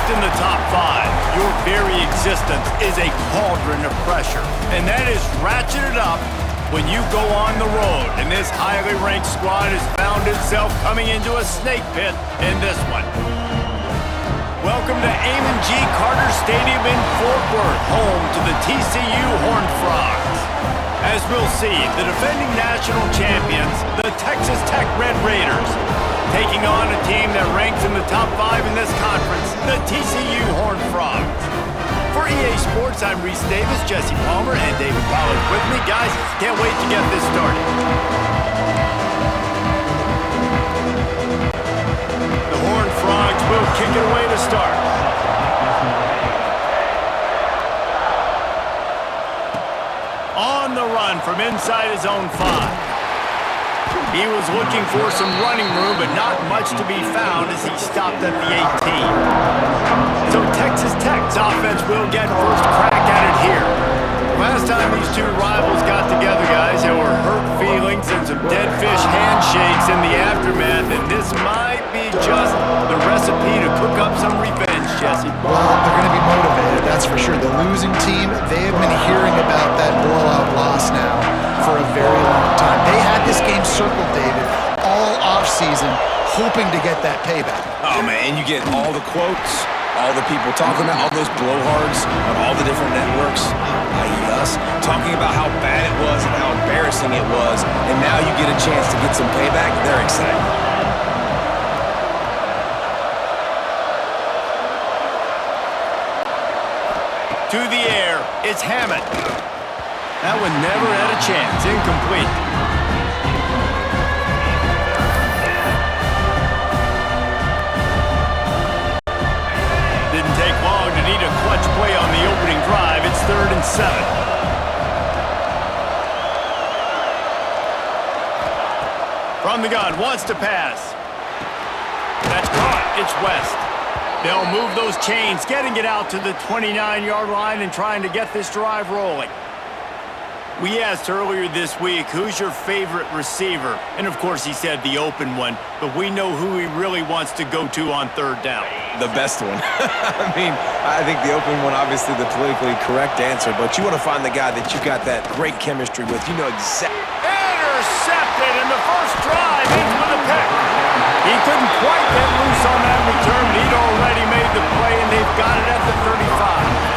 ranked in the top 5, your very existence is a cauldron of pressure. And that is ratcheted up when you go on the road. And this highly ranked squad has found itself coming into a snake pit in this one. Welcome to Amon G. Carter Stadium in Fort Worth, home to the TCU Horned Frogs. As we'll see, the defending national champions, the Texas Tech Red Raiders, taking on a team that ranks in the top 5 in this conference, the TCU Horned Frogs. For EA Sports, I'm Reese Davis, Jesse Palmer, and David Pollard with me. Guys, can't wait to get this started. The Horned Frogs will kick it away to start. On the run from inside his own 5. He was looking for some running room, but not much to be found as he stopped at the 18. So Texas Tech's offense will get first crack at it here. Last time these two rivals got together, guys, there were hurt feelings and some dead fish handshakes in the aftermath, and this might be just the recipe to cook up some revenge, Jesse. Well, they're going to be motivated, that's for sure. The losing team, they have been hearing about that blowout loss now for a very long time. They had this game circled, David, all offseason, hoping to get that payback. Oh, man, and you get all the quotes, all the people talking about all those blowhards on all the different networks, i.e. us, talking about how bad it was and how embarrassing it was, and now you get a chance to get some payback. They're excited. To the air, it's Hammond. That one never had a chance. Incomplete. Didn't take long to need a clutch play on the opening drive. It's 3rd and 7. From the gun, wants to pass. That's caught. It's West. They'll move those chains, getting it out to the 29-yard line and trying to get this drive rolling. We asked earlier this week, who's your favorite receiver? And of course he said the open one, but we know who he really wants to go to on 3rd down. The best one. I mean, I think the open one, obviously the politically correct answer, but you want to find the guy that you got that great chemistry with. You know exactly. Intercepted in the first drive, ends with a pick. He couldn't quite get loose on that return, but he'd already made the play, and they've got it at the 35.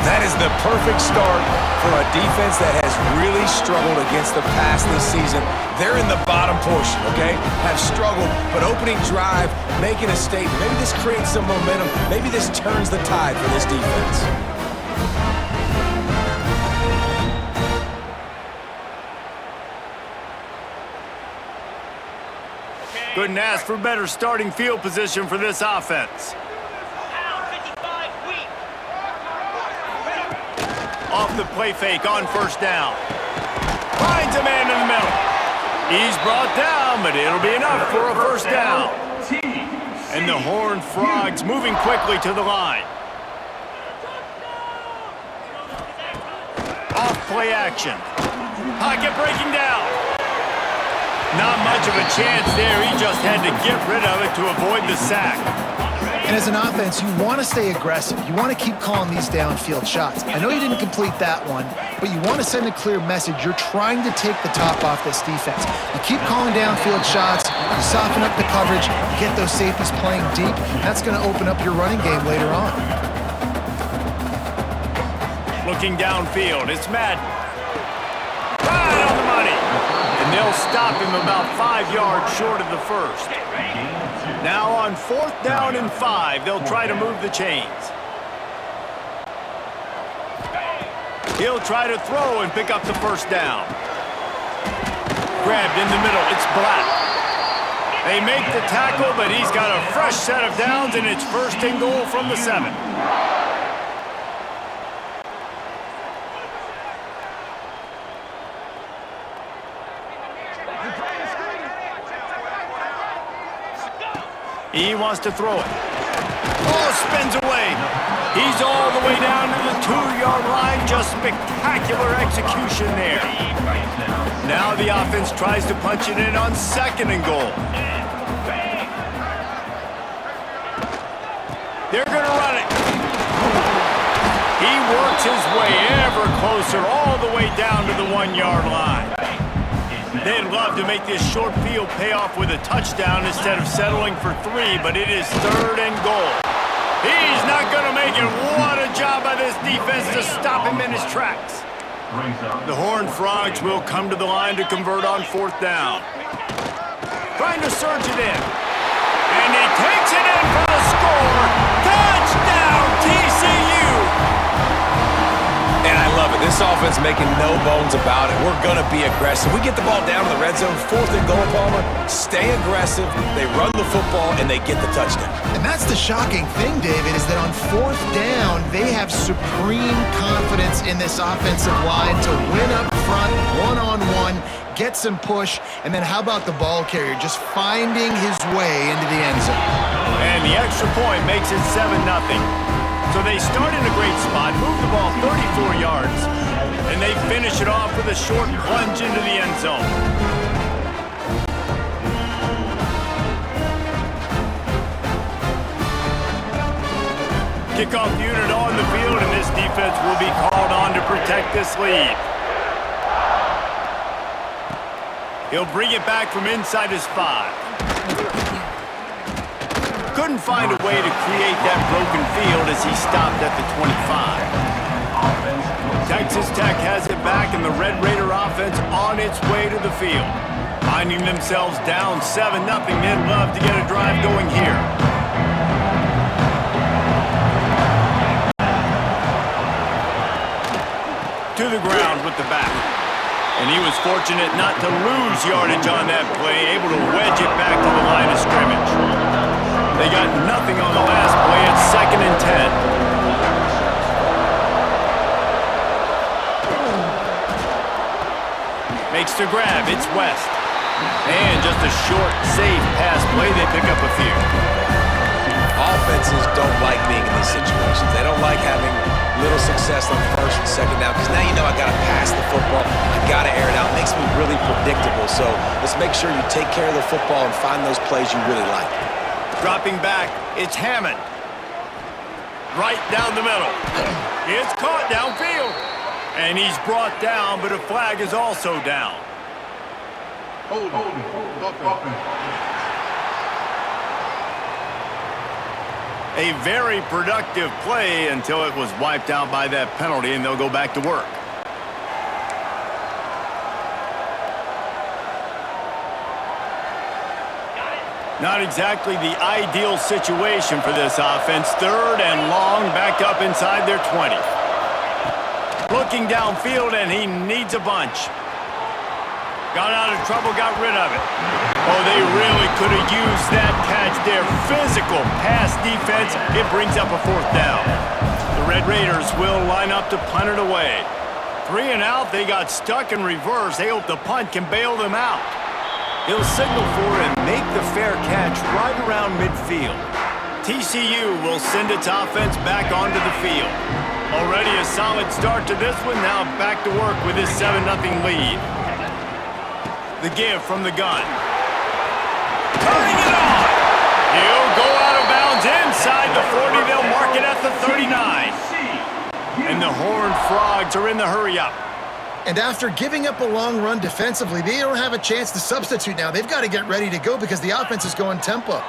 That is the perfect start for a defense that has really struggled against the pass this season. They're in the bottom portion, okay? Have struggled, but opening drive, making a statement. Maybe this creates some momentum. Maybe this turns the tide for this defense. Couldn't ask for better starting field position for this offense. Off the play fake on 1st down. Finds a man in the middle. He's brought down, but it'll be enough for a 1st down. And the Horned Frogs moving quickly to the line. Off play action. Pocket breaking down. Not much of a chance there. He just had to get rid of it to avoid the sack. And as an offense, you want to stay aggressive. You want to keep calling these downfield shots. I know you didn't complete that one, but you want to send a clear message. You're trying to take the top off this defense. You keep calling downfield shots, you soften up the coverage, you get those safeties playing deep. That's going to open up your running game later on. Looking downfield, it's Madden. Right on the money. And they'll stop him about 5 yards short of the 1st. Now on 4th down and 5, they'll try to move the chains. He'll try to throw and pick up the 1st down. Grabbed in the middle, it's Black. They make the tackle, but he's got a fresh set of downs, and it's 1st and goal from the 7. He wants to throw it. Oh, spins away. He's all the way down to the 2-yard line. Just spectacular execution there. Now the offense tries to punch it in on 2nd and goal. They're going to run it. He works his way ever closer all the way down to the 1-yard line. They'd love to make this short field pay off with a touchdown instead of settling for 3, but it is 3rd and goal. He's not going to make it. What a job by this defense to stop him in his tracks. The Horned Frogs will come to the line to convert on 4th down. Trying to surge it in. And he takes it in for the score. Touchdown, TCU! And I love it. This offense making no bones about it. We're going to be aggressive. We get the ball down to the red zone, 4th and goal, Palmer. Stay aggressive. They run the football, and they get the touchdown. And that's the shocking thing, David, is that on 4th down, they have supreme confidence in this offensive line to win up front, one-on-one, get some push, and then how about the ball carrier just finding his way into the end zone? And the extra point makes it 7-0. So they start in a great spot, move the ball 34 yards, and they finish it off with a short plunge into the end zone. Kickoff unit on the field, and this defense will be called on to protect this lead. He'll bring it back from inside his 5. Couldn't find a way to create that broken field as he stopped at the 25. Texas Tech has it back, and the Red Raider offense on its way to the field. Finding themselves down 7-0, they'd love to get a drive going here. To the ground with the back. And he was fortunate not to lose yardage on that play, able to wedge it back to the line of scrimmage. They got nothing on the last play. It's 2nd and 10. Makes the grab. It's West. And just a short, safe pass play. They pick up a few. Offenses don't like being in these situations. They don't like having little success on 1st and 2nd down because now you know I got to pass the football. I got to air it out. It makes me really predictable. So let's make sure you take care of the football and find those plays you really like. Dropping back, it's Hammond. Right down the middle. It's caught downfield. And he's brought down, but a flag is also down. Hold. A very productive play until it was wiped out by that penalty, and they'll go back to work. Not exactly the ideal situation for this offense. 3rd and long, back up inside their 20. Looking downfield, and he needs a bunch. Got out of trouble, got rid of it. Oh, they really could have used that catch there. Physical pass defense. It brings up a 4th down. The Red Raiders will line up to punt it away. 3 and out, they got stuck in reverse. They hope the punt can bail them out. He'll signal for and make the fair catch right around midfield. TCU will send its offense back onto the field. Already a solid start to this one. Now back to work with his 7-0 lead. The give from the gun. Turning it on. He'll go out of bounds inside the 40. They'll mark it at the 39. And the Horned Frogs are in the hurry-up. And after giving up a long run defensively, they don't have a chance to substitute now. They've got to get ready to go because the offense is going tempo.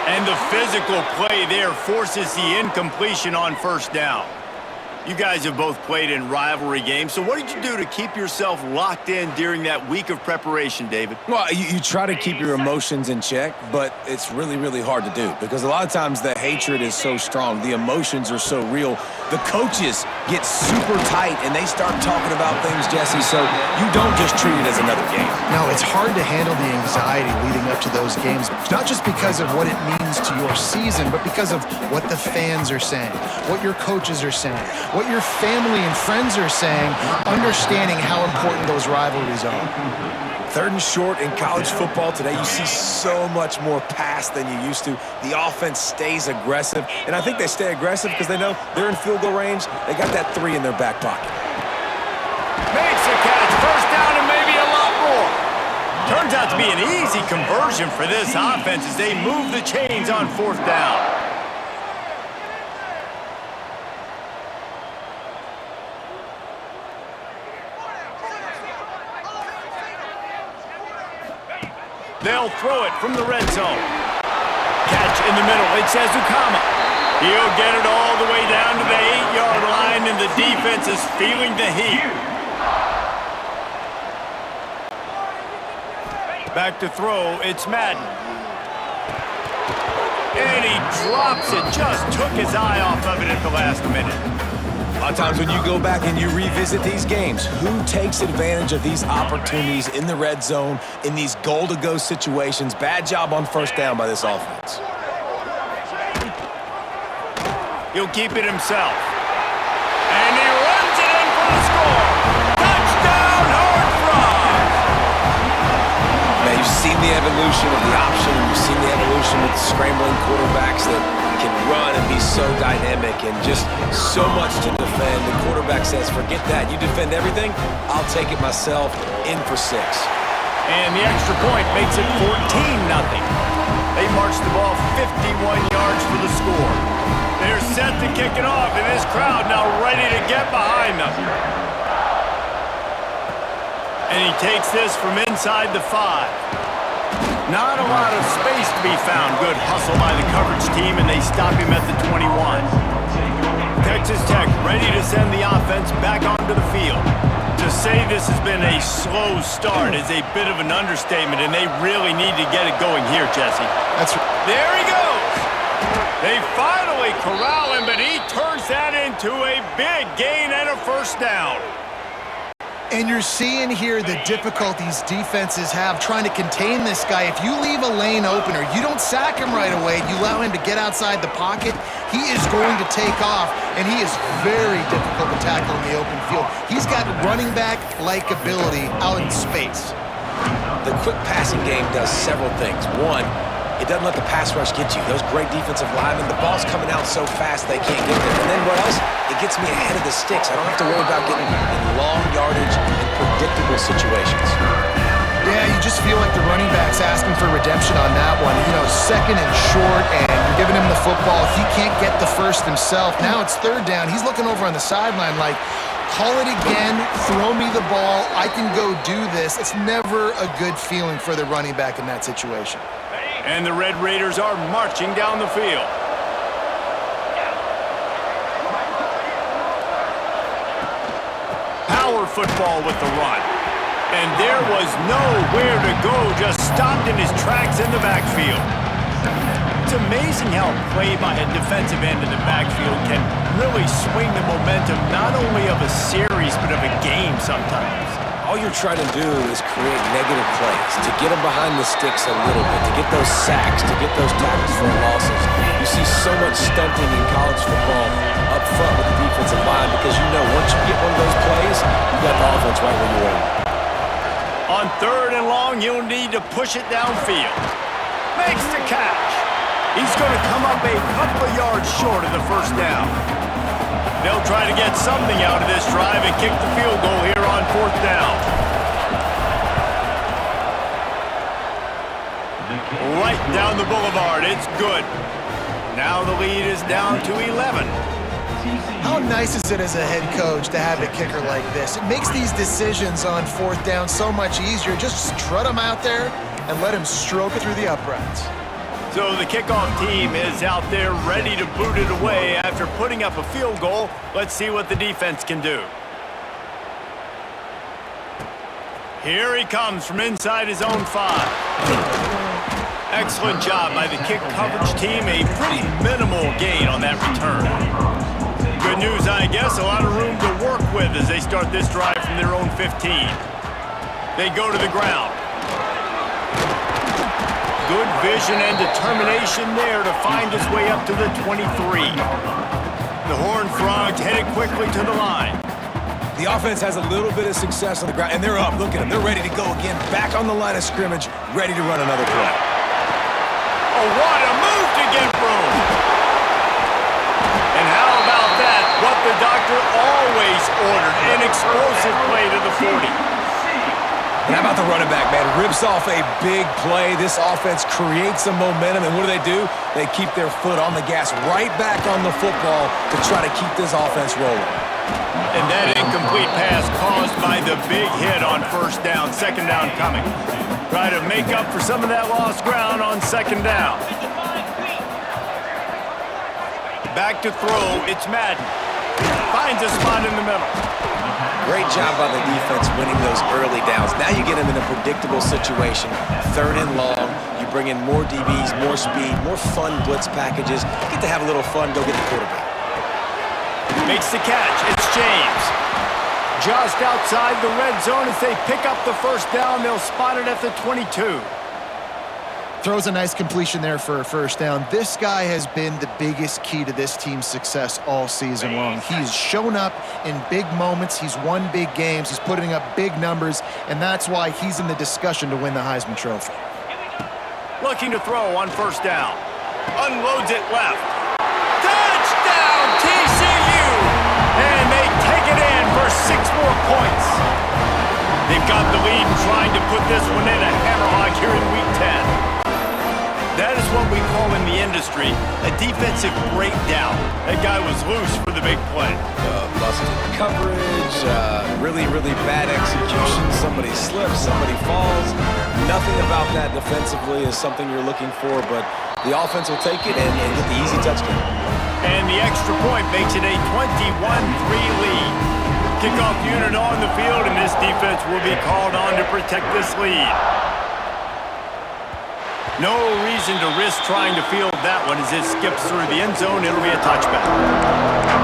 And the physical play there forces the incompletion on 1st down. You guys have both played in rivalry games, so what did you do to keep yourself locked in during that week of preparation, David? Well, you try to keep your emotions in check, but it's really, really hard to do because a lot of times the hatred is so strong. The emotions are so real. The coaches get super tight, and they start talking about things, Jesse, so you don't just treat it as another game. No, it's hard to handle the anxiety leading up to those games, not just because of what it means to your season, but because of what the fans are saying, what your coaches are saying, what your family and friends are saying, understanding how important those rivalries are. 3rd and short in college football today, you see so much more pass than you used to. The offense stays aggressive, and I think they stay aggressive because they know they're in field goal range. They got that 3 in their back pocket. Makes a catch, 1st down and maybe a lot more. Turns out to be an easy conversion for this offense as they move the chains on 4th down. They'll throw it from the red zone. Catch in the middle. It's Ezukama. He'll get it all the way down to the 8-yard line, and the defense is feeling the heat. Back to throw, it's Madden. And he drops it, just took his eye off of it at the last minute. A lot of times when you go back and you revisit these games, who takes advantage of these opportunities in the red zone, in these goal-to-go situations? Bad job on 1st down by this offense. He'll keep it himself. And he runs it in for the score. Touchdown, Hard Fries! Now, you've seen the evolution of the option, and you've seen the evolution with scrambling quarterbacks that can run and be so dynamic and just so much to defend. The quarterback says, forget that. You defend everything, I'll take it myself. In for 6. And the extra point makes it 14-0. They march the ball 51 yards for the score. They're set to kick it off, and this crowd now ready to get behind them. And he takes this from inside the 5. Not a lot of space to be found. Good hustle by the coverage team, and they stop him at the 21. Texas Tech ready to send the offense back onto the field. To say this has been a slow start is a bit of an understatement, and they really need to get it going here, Jesse. There he goes. They finally corral him, but he turns that into a big gain and a 1st down. And you're seeing here the difficulties defenses have trying to contain this guy. If you leave a lane open or you don't sack him right away, you allow him to get outside the pocket, he is going to take off, and he is very difficult to tackle in the open field. He's got running back-like ability out in space. The quick passing game does several things. One, it doesn't let the pass rush get you. Those great defensive linemen, the ball's coming out so fast they can't get there. And then what else? It gets me ahead of the sticks. I don't have to worry about getting in long yardage and predictable situations. Yeah, you just feel like the running back's asking for redemption on that one. You know, 2nd and short, and you're giving him the football. He can't get the 1st himself. Now it's 3rd down. He's looking over on the sideline like, call it again, throw me the ball, I can go do this. It's never a good feeling for the running back in that situation. And the Red Raiders are marching down the field. Power football with the run. And there was nowhere to go, just stopped in his tracks in the backfield. It's amazing how play by a defensive end in the backfield can really swing the momentum not only of a series, but of a game sometimes. All you're trying to do is create negative plays, to get them behind the sticks a little bit, to get those sacks, to get those tackles for losses. You see so much stunting in college football up front with the defensive line because you know once you get one of those plays, you got the offense right where you want it. On 3rd and long, you'll need to push it downfield. Makes the catch. He's going to come up a couple of yards short of the 1st down. They'll try to get something out of this drive and kick the field goal here on 4th down. Right down the boulevard. It's good. Now the lead is down to 11. How nice is it as a head coach to have a kicker like this? It makes these decisions on 4th down so much easier. Just strut him out there and let him stroke it through the uprights. So the kickoff team is out there ready to boot it away after putting up a field goal. Let's see what the defense can do. Here he comes from inside his own 5. Excellent job by the kick coverage team. A pretty minimal gain on that return. Good news, I guess. A lot of room to work with as they start this drive from their own 15. They go to the ground. Good vision and determination there to find his way up to the 23. The Horned Frogs headed quickly to the line. The offense has a little bit of success on the ground, and they're up. Look at them. They're ready to go again. Back on the line of scrimmage, ready to run another play. Oh, what a move to get room. And how about that? What the doctor always ordered, an explosive play to the 40. And how about the running back, man? Rips off a big play. This offense creates some momentum, and what do? They keep their foot on the gas, right back on the football to try to keep this offense rolling. And that incomplete pass caused by the big hit on first down, second down coming. Try to make up for some of that lost ground on second down. Back to throw, it's Madden. Finds a spot in the middle. Great job by the defense winning those early downs. Now you get them in a predictable situation. Third and long, you bring in more DBs, more speed, more fun blitz packages. You get to have a little fun, go get the quarterback. Makes the catch, it's James. Just outside the red zone as they pick up the first down. They'll spot it at the 22. Throws a nice completion there for a first down. This guy has been the biggest key to this team's success all season long. He's shown up in big moments. He's won big games. He's putting up big numbers, and that's why he's in the discussion to win the Heisman Trophy. Looking to throw on first down. Unloads it left. Touchdown, TCU! And they take it in for 6 more points. They've got the lead and trying to put this one in a hammerlock here in Week 10. That is what we call in the industry a defensive breakdown. That guy was loose for the big play. Busted coverage, really bad execution. Somebody slips, somebody falls. Nothing about that defensively is something you're looking for, but the offense will take it and get the easy touchdown. And the extra point makes it a 21-3 lead. Kickoff unit on the field, and this defense will be called on to protect this lead. No reason to risk trying to field that one as it skips through the end zone. It'll be a touchback.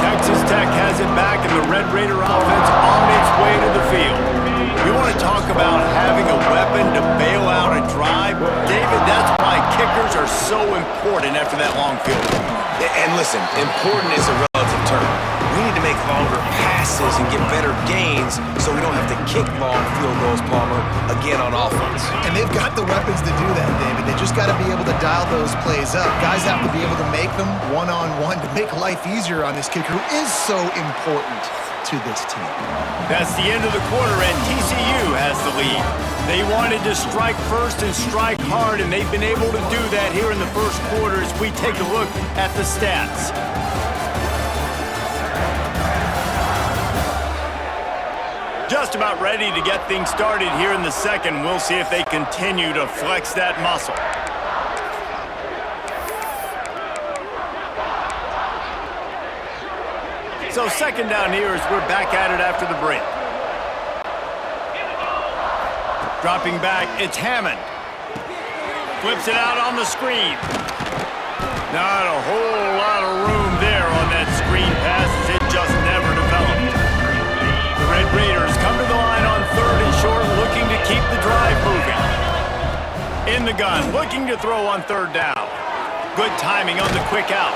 Texas Tech has it back, and the Red Raider offense on its way to the field. You want to talk about having a weapon to bail out a drive? David, that's why kickers are so important after that long field. And listen, important is a relative term. We need to make longer passes and get better gains so we don't have to kick long field goals, Palmer, again on offense. And they've got the weapons to do that, David. They just got to be able to dial those plays up. Guys have to be able to make them one-on-one to make life easier on this kicker who is so important to this team. That's the end of the quarter, and TCU has the lead. They wanted to strike first and strike hard, and they've been able to do that here in the first quarter as we take a look at the stats. Just about ready to get things started here in the second. We'll see if they continue to flex that muscle. So second down here as we're back at it after the break. Dropping back, it's Hammond. Flips it out on the screen. Not a whole lot of room there on that screen pass as it just never developed. The Red Raiders come to the line on third and short, looking to keep the drive moving. In the gun, looking to throw on third down. Good timing on the quick out.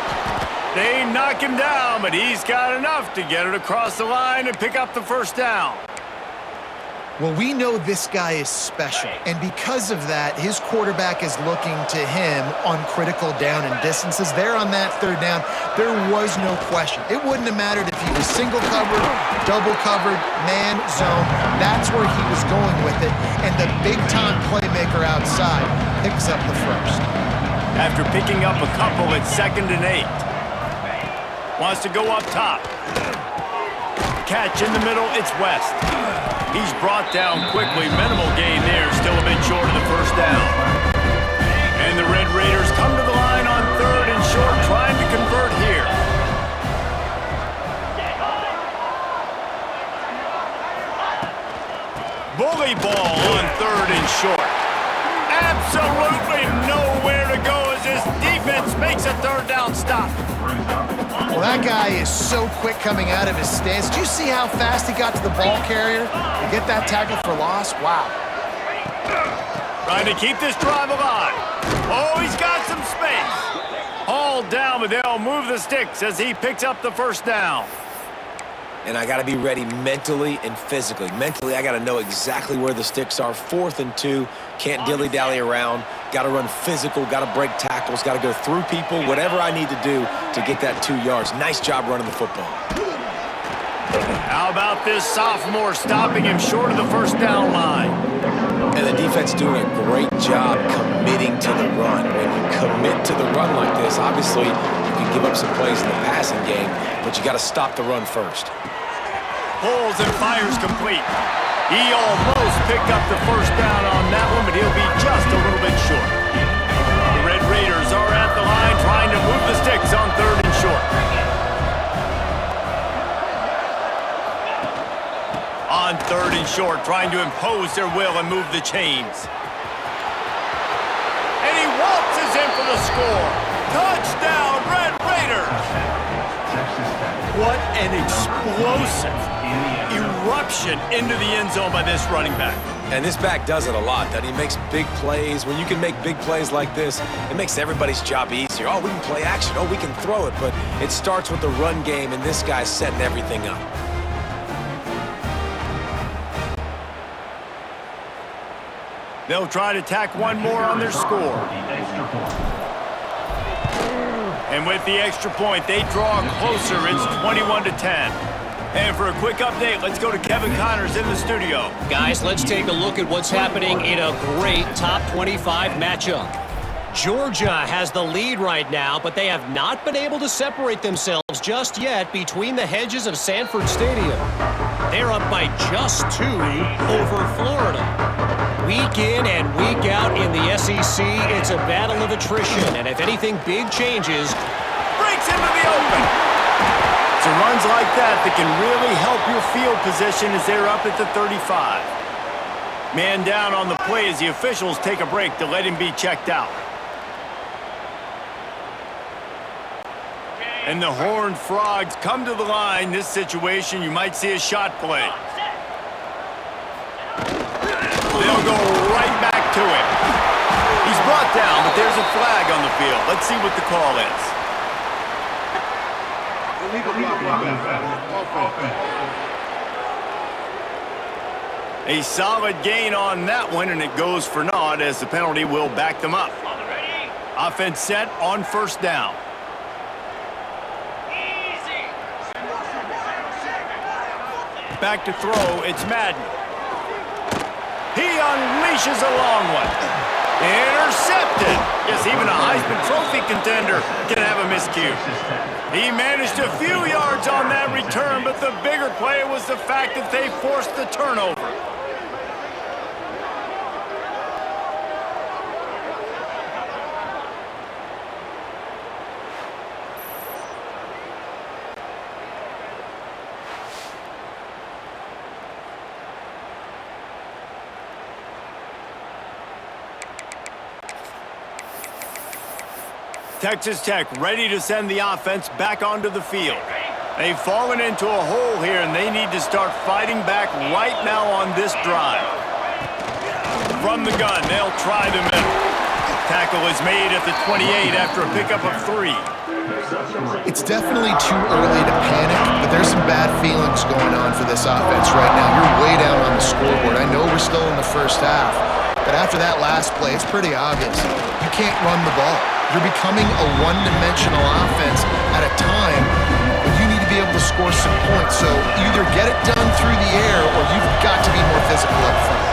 They knock him down, but he's got enough to get it across the line and pick up the first down. Well, we know this guy is special, and because of that, his quarterback is looking to him on critical down and distances. There on that third down, there was no question. It wouldn't have mattered if he was single covered, double covered, man, zone. That's where he was going with it, and the big-time playmaker outside picks up the first. After picking up a couple, it's 2nd and 8. Wants to go up top. Catch in the middle, it's West. He's brought down quickly. Minimal gain there, still a bit short of the first down. And the Red Raiders come to the line on third and short, trying to convert here. Bully ball on third and short. Absolutely nowhere to go as this defense makes a third down stop. Well, that guy is so quick coming out of his stance. Did you see how fast he got to the ball carrier to get that tackle for loss? Wow. Trying to keep this drive alive. Oh, he's got some space. Hauled down, but they'll move the sticks as he picks up the first down. And I got to be ready mentally and physically. Mentally, I got to know exactly where the sticks are. 4th and 2. Can't dilly-dally around. Got to run physical. Got to break tackles. Got to go through people. Whatever I need to do to get that 2 yards. Nice job running the football. How about this sophomore stopping him short of the first down line? And the defense doing a great job committing to the run. When you commit to the run like this, obviously you can give up some plays in the passing game, but you got to stop the run first. Pulls and fires complete. He almost picked up the first down on that one, but he'll be just a little bit short. The Red Raiders are at the line trying to move the sticks on 3rd and short. On 3rd and short, trying to impose their will and move the chains. And he waltzes in for the score. Touchdown, Red Raiders! What an explosive eruption into the end zone by this running back. And this back does it a lot. That he makes big plays. When you can make big plays like this, it makes everybody's job easier. Oh, we can play action. Oh, we can throw it. But it starts with the run game, and this guy's setting everything up. They'll try to tack one more on their score. And with the extra point, they draw closer. It's 21-10. And for a quick update, let's go to Kevin Connors in the studio. Guys, let's take a look at what's happening in a great top 25 matchup. Georgia has the lead right now, but they have not been able to separate themselves just yet between the hedges of Sanford Stadium. They're up by just 2 over Florida. Week in and week out in the SEC, it's a battle of attrition, and if anything big changes, breaks into the open. It's runs like that can really help your field position as they're up at the 35. Man down on the play as the officials take a break to let him be checked out. And the Horned Frogs come to the line. This situation, you might see a shot play. They'll go right back to it. He's brought down, but there's a flag on the field. Let's see what the call is. A solid gain on that one, and it goes for naught as the penalty will back them up. Offense set on 1st down. Back to throw, it's Madden. He unleashes a long one. Intercepted. Yes, even a Heisman Trophy contender can have a miscue. He managed a few yards on that return, but the bigger play was the fact that they forced the turnover. Texas Tech ready to send the offense back onto the field. They've fallen into a hole here, and they need to start fighting back right now on this drive. From the gun, they'll try the middle. Tackle is made at the 28 after a pickup of 3. It's definitely too early to panic, but there's some bad feelings going on for this offense right now. You're way down on the scoreboard. I know we're still in the first half, but after that last play, it's pretty obvious. You can't run the ball. You're becoming a one-dimensional offense at a time when you need to be able to score some points. So either get it done through the air or you've got to be more physical up front.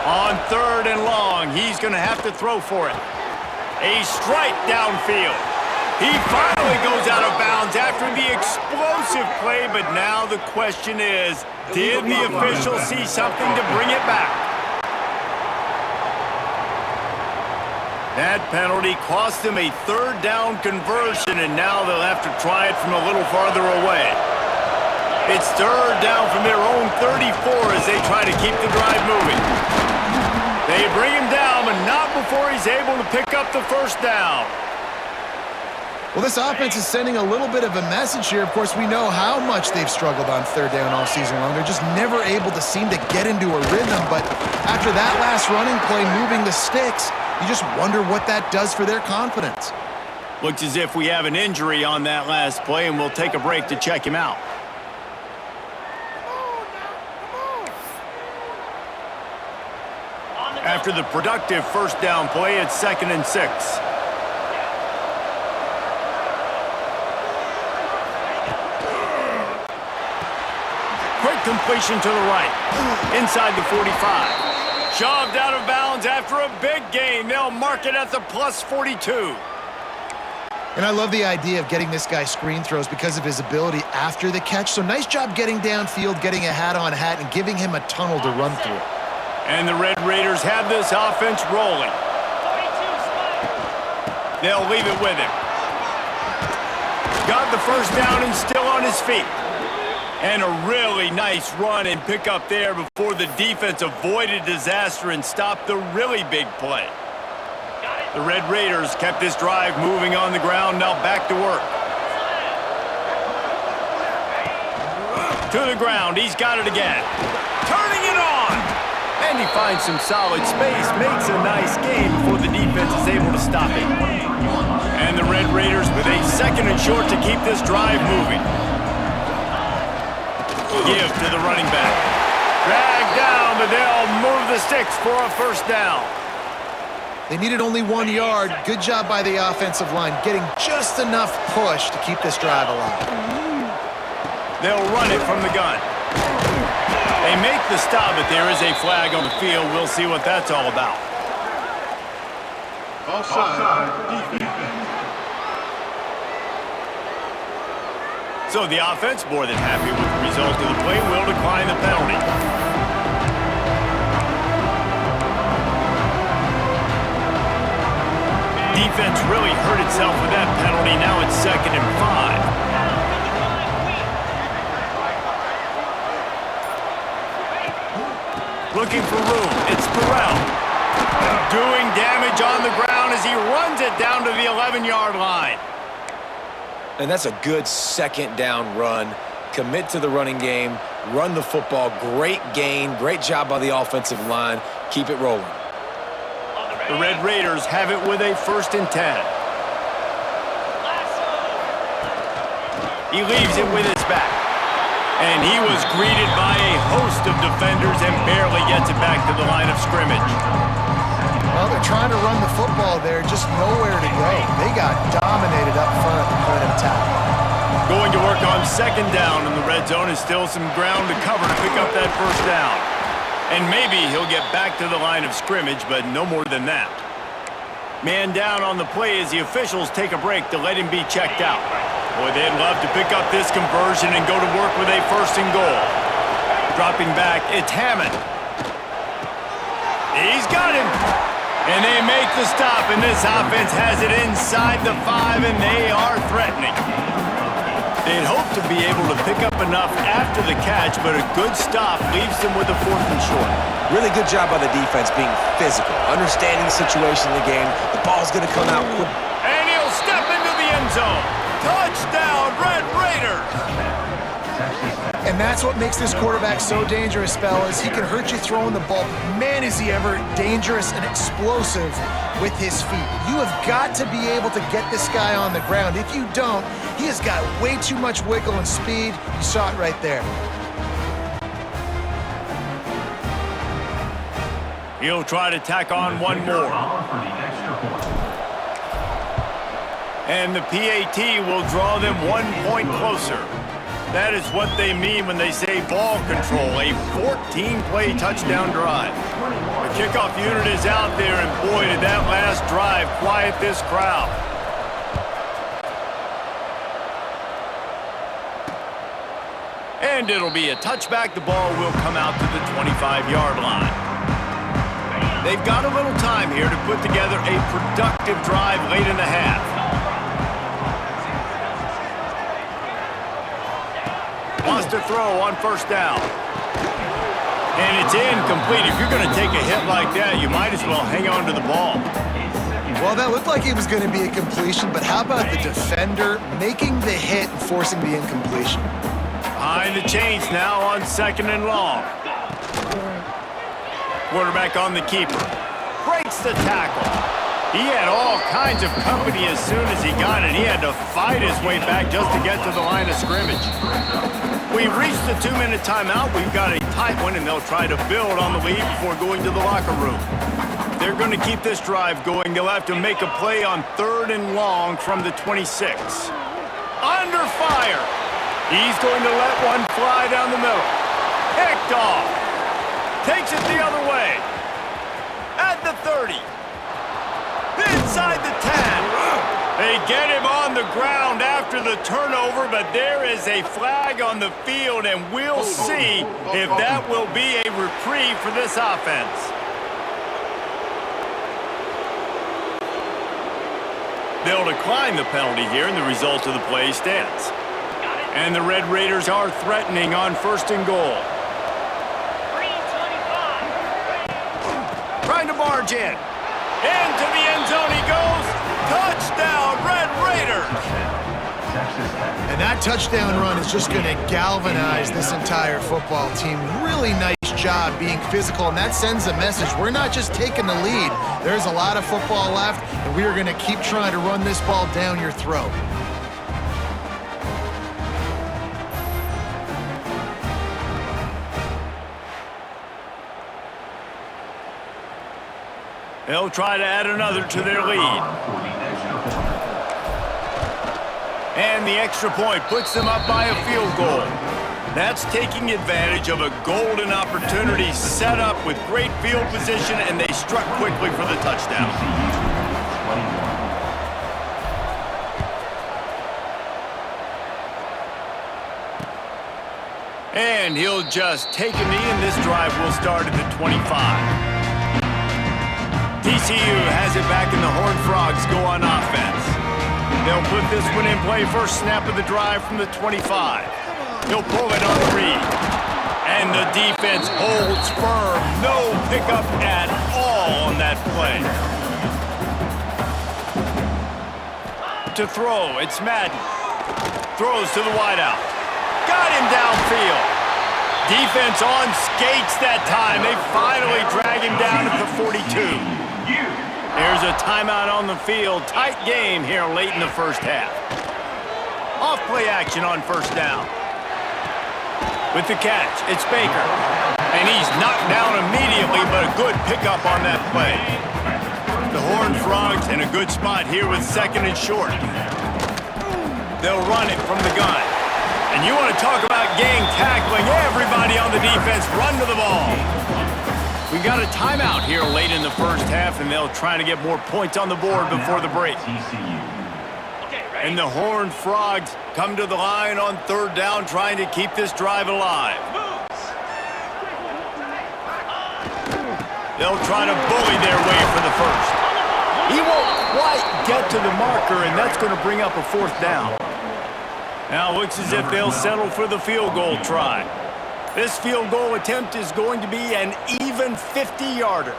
On 3rd and long, he's going to have to throw for it. A strike downfield. He finally goes out of bounds after the explosive play, but now the question is, did the official see something to bring it back? That penalty cost them a 3rd down conversion, and now they'll have to try it from a little farther away. It's 3rd down from their own 34 as they try to keep the drive moving. They bring him down, but not before he's able to pick up the 1st down. Well, this offense is sending a little bit of a message here. Of course, we know how much they've struggled on 3rd down all season long. They're just never able to seem to get into a rhythm, but after that last running play moving the sticks, you just wonder what that does for their confidence. Looks as if we have an injury on that last play, and we'll take a break to check him out. After the productive 1st down play, it's 2nd and 6. completion to the right. Inside the 45. Shoved out of bounds after a big gain. They'll mark it at the plus 42. And I love the idea of getting this guy screen throws because of his ability after the catch. So nice job getting downfield, getting a hat-on-hat, and giving him a tunnel to run through. And the Red Raiders have this offense rolling. They'll leave it with him. Got the first down and still on his feet. And a really nice run and pick up there before the defense avoided disaster and stopped the really big play. The Red Raiders kept this drive moving on the ground, now back to work. To the ground, he's got it again. Turning it on! And he finds some solid space, makes a nice gain before the defense is able to stop it. And the Red Raiders with a 2nd and short to keep this drive moving. Give to the running back. Drag down, but they'll move the sticks for a first down. They needed only 1 yard. Good job by the offensive line, getting just enough push to keep this drive alive. They'll run it from the gun. They make the stop, but there is a flag on the field. We'll see what that's all about. Offside. So the offense, more than happy with the result of the play, will decline the penalty. Defense really hurt itself with that penalty. Now it's 2nd and 5. Looking for room. It's Burrell. Doing damage on the ground as he runs it down to the 11-yard line. And that's a good 2nd down run. Commit to the running game. Run the football. Great gain. Great job by the offensive line. Keep it rolling. The Red Raiders have it with a 1st and 10. He leaves it with his back. And he was greeted by a host of defenders and barely gets it back to the line of scrimmage. Well, they're trying to run the football there, just nowhere to go. They got dominated up front at the point of attack. Going to work on 2nd down in the red zone is still some ground to cover to pick up that first down. And maybe he'll get back to the line of scrimmage, but no more than that. Man down on the play as the officials take a break to let him be checked out. Boy, they'd love to pick up this conversion and go to work with a 1st and goal. Dropping back, it's Hammond. He's got him. And they make the stop, and this offense has it inside the 5, and they are threatening. They'd hope to be able to pick up enough after the catch, but a good stop leaves them with a 4th and short. Really good job by the defense being physical, understanding the situation in the game. The ball's going to come out quick. And he'll step into the end zone. Touchdown, Red Raiders! And that's what makes this quarterback so dangerous, fellas. He can hurt you throwing the ball. Man, is he ever dangerous and explosive with his feet. You have got to be able to get this guy on the ground. If you don't, he has got way too much wiggle and speed. You saw it right there. He'll try to tack on one more. And the PAT will draw them 1 point closer. That is what they mean when they say ball control, a 14-play touchdown drive. The kickoff unit is out there, and boy, did that last drive quiet this crowd. And it'll be a touchback. The ball will come out to the 25-yard line. They've got a little time here to put together a productive drive late in the half. Wants to throw on 1st down. And it's incomplete. If you're going to take a hit like that, you might as well hang on to the ball. Well, that looked like it was going to be a completion, but how about the defender making the hit and forcing the incompletion? Behind the chains now on 2nd and long. Quarterback on the keeper. Breaks the tackle. He had all kinds of company as soon as he got it. He had to fight his way back just to get to the line of scrimmage. We've reached the 2-minute timeout. We've got a tight one, and they'll try to build on the lead before going to the locker room. They're going to keep this drive going. They'll have to make a play on 3rd and long from the 26. Under fire. He's going to let one fly down the middle. Picked off. Takes it the other way. At the 30. Inside the 10. They get him on the ground after the turnover, but there is a flag on the field, and we'll see if that will be a reprieve for this offense. They'll decline the penalty here, and the result of the play stands. And the Red Raiders are threatening on 1st and goal. Trying to barge in. Into the end zone he goes. Touchdown, Red Raiders! And that touchdown run is just going to galvanize this entire football team. Really nice job being physical, and that sends a message. We're not just taking the lead. There's a lot of football left, and we are going to keep trying to run this ball down your throat. They'll try to add another to their lead. And the extra point puts them up by a field goal. That's taking advantage of a golden opportunity set up with great field position, and they struck quickly for the touchdown. And he'll just take a knee, and this drive will start at the 25. TCU has it back, and the Horned Frogs go on offense. They'll put this one in play. First snap of the drive from the 25. He'll pull it on the read. And the defense holds firm. No pickup at all on that play. To throw, it's Madden. Throws to the wideout. Got him downfield. Defense on skates that time. They finally drag him down at the 42. There's a timeout on the field. Tight game here late in the first half. Off play action on 1st down. With the catch, it's Baker. And he's knocked down immediately, but a good pickup on that play. The Horned Frogs in a good spot here with 2nd and short. They'll run it from the gun. And you want to talk about gang tackling. Everybody on the defense run to the ball. We got a timeout here late in the first half, and they'll try to get more points on the board before the break. And the Horned Frogs come to the line on 3rd down, trying to keep this drive alive. They'll try to bully their way for the first. He won't quite get to the marker, and that's going to bring up a 4th down. Now it looks as if they'll settle for the field goal try. This field goal attempt is going to be an even 50-yarder.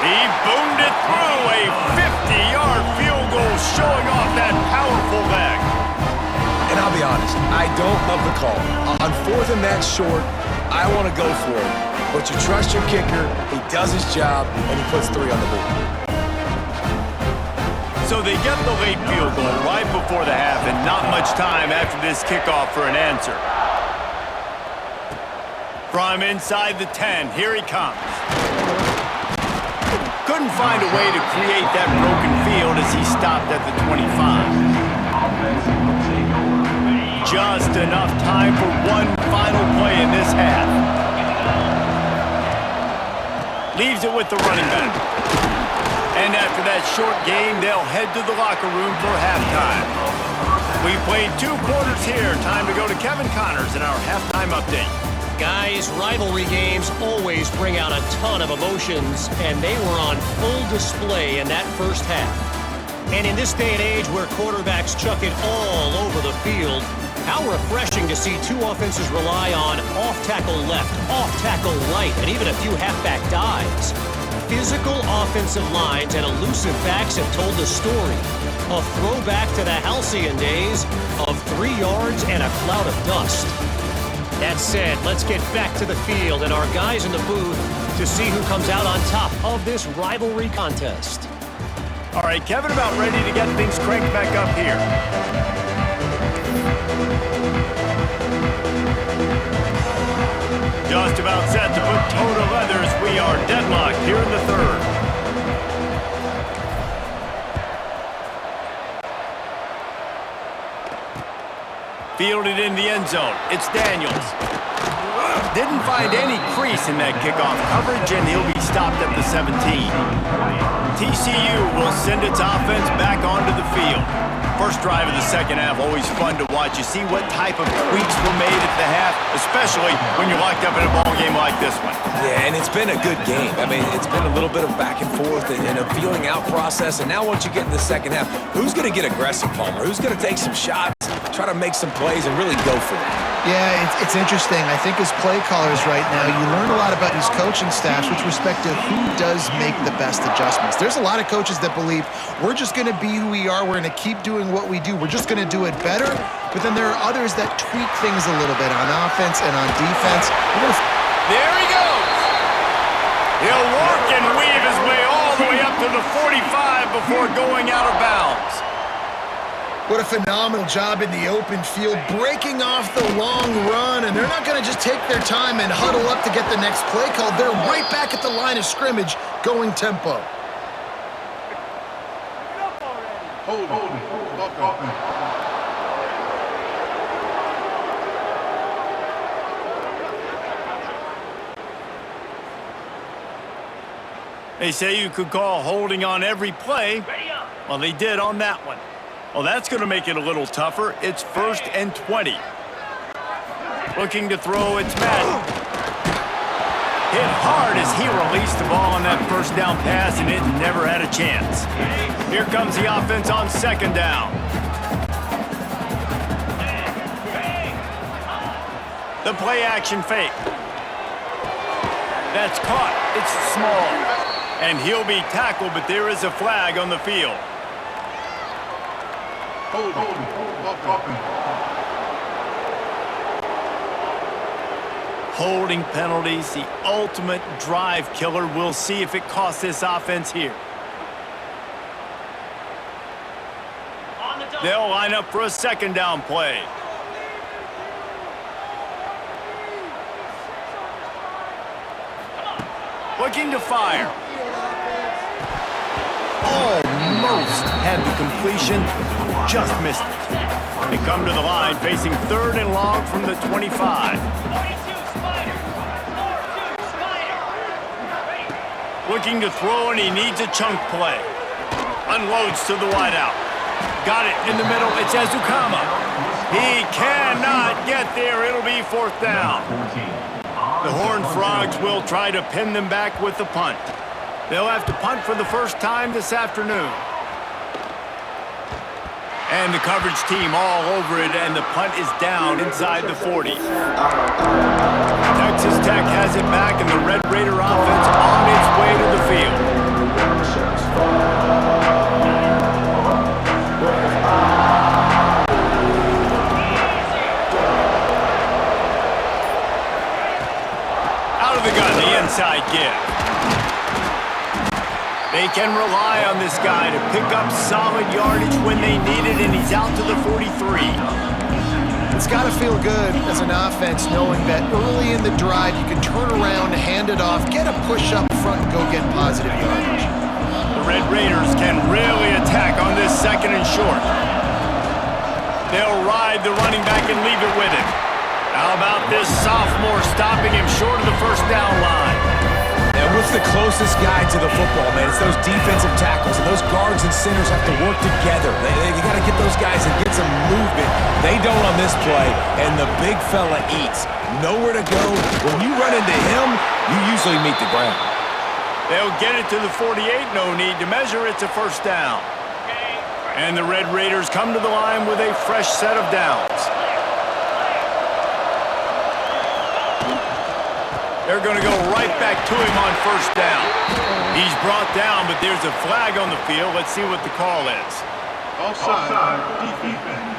He boomed it through, a 50-yard field goal showing off that powerful leg. And I'll be honest, I don't love the call. On 4th and that short, I want to go for it. But you trust your kicker, he does his job, and he puts 3 on the board. So they get the late field goal right before the half, and not much time after this kickoff for an answer. From inside the 10, here he comes. Couldn't find a way to create that broken field as he stopped at the 25. Just enough time for one final play in this half. Leaves it with the running back. And after that short game, they'll head to the locker room for halftime. We played 2 quarters here. Time to go to Kevin Connors in our halftime update. Guys, rivalry games always bring out a ton of emotions, and they were on full display in that first half. And in this day and age where quarterbacks chuck it all over the field, how refreshing to see 2 offenses rely on off-tackle left, off-tackle right, and even a few halfback dives. Physical offensive lines and elusive backs have told the story. A throwback to the halcyon days of 3 yards and a cloud of dust. That said, let's get back to the field and our guys in the booth to see who comes out on top of this rivalry contest. All right, Kevin, about ready to get things cranked back up here. Just about set to put toe to leather as we are deadlocked here in the 3rd. Fielded in the end zone. It's Daniels. Didn't find any crease in that kickoff coverage, and he'll be stopped at the 17. TCU will send its offense back onto the field. First drive of the second half, always fun to watch. You see what type of tweaks were made at the half, especially when you're locked up in a ball game like this one. Yeah, and it's been a good game. I mean, it's been a little bit of back and forth and a feeling out process. And now once you get in the second half, who's going to get aggressive, Palmer? Who's going to take some shots, try to make some plays, and really go for it? Yeah, it's interesting. I think as play callers right now, you learn a lot about these coaching staffs with respect to who does make the best adjustments. There's a lot of coaches that believe we're just going to be who we are. We're going to keep doing what we do. We're just going to do it better. But then there are others that tweak things a little bit on offense and on defense. There he goes. He'll work and weave his way all the way up to the 45 before going out of bounds. What a phenomenal job in the open field, breaking off the long run, and they're not going to just take their time and huddle up to get the next play called. They're right back at the line of scrimmage, going tempo. Hold it. They say you could call holding on every play. Well, they did on that one. Well, that's going to make it a little tougher. It's 1st and 20. Looking to throw, it's Madden. Hit hard as he released the ball on that first down pass, and it never had a chance. Here comes the offense on 2nd down. The play action fake. That's caught. It's small. And he'll be tackled, but there is a flag on the field. Holding penalties, the ultimate drive killer. We'll see if it costs this offense here. They'll line up for a 2nd down play. Looking to fire. Almost had the completion, just missed it. They come to the line facing 3rd and long from the 25. Looking to throw, and he needs a chunk play. Unloads to the wideout. Got it in the middle. It's Ezukama. He cannot get there. It'll be 4th down. The Horned Frogs will try to pin them back with the punt. They'll have to punt for the first time this afternoon. And the coverage team all over it, and the punt is down inside the 40. Texas Tech has it back, and the Red Raider offense on its way to the field. Out of the gun, the inside give. They can rely on this guy to pick up solid yardage when they need it, and he's out to the 43. It's got to feel good as an offense knowing that early in the drive you can turn around, hand it off, get a push up front, and go get positive yardage. The Red Raiders can really attack on this 2nd and short. They'll ride the running back and leave it with him. How about this sophomore stopping him short of the 1st down line? And what's the closest guy to the football, man? It's those defensive tackles, and those guards and centers have to work together. They got to get those guys and get some movement. They don't on this play, and the big fella eats. Nowhere to go. When you run into him, you usually meet the ground. They'll get it to the 48. No need to measure. It's a 1st down. And the Red Raiders come to the line with a fresh set of downs. They're going to go right back to him on 1st down. He's brought down, but there's a flag on the field. Let's see what the call is. Offside. Defense.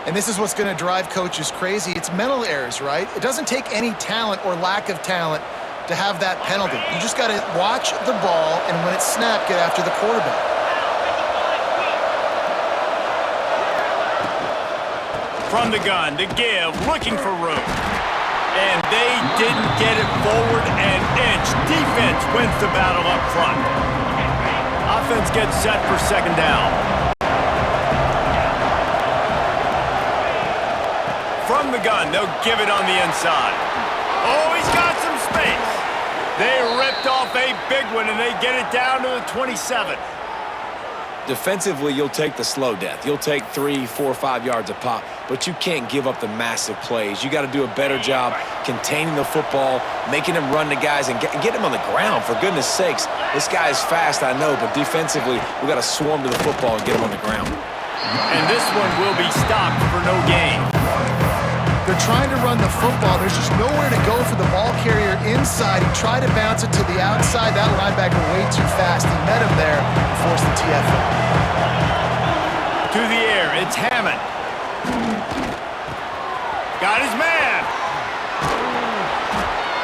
And this is what's going to drive coaches crazy. It's mental errors, right? It doesn't take any talent or lack of talent to have that penalty. You just got to watch the ball, and when it's snapped, get after the quarterback. From the gun, the give, looking for room. And they didn't get it forward an inch. Defense wins the battle up front. offense gets set for second down. From the gun, they'll give it on the inside. Oh, he's got some space. They ripped off a big one, and they get it down to the 27. Defensively, you'll take the slow death. You'll take 3, 4, 5 yards a pop, but you can't give up the massive plays. You got to do a better job containing the football, making him run to guys, and get him on the ground, for goodness sakes. This guy is fast, I know, but defensively, we got to swarm to the football and get him on the ground. And this one will be stopped for no gain. They're trying to run the football. There's just nowhere to go for the ball carrier inside. He tried to bounce it to the outside. That linebacker way too fast. He met him there and forced the TFL. To the air, it's Hammond. Got his man.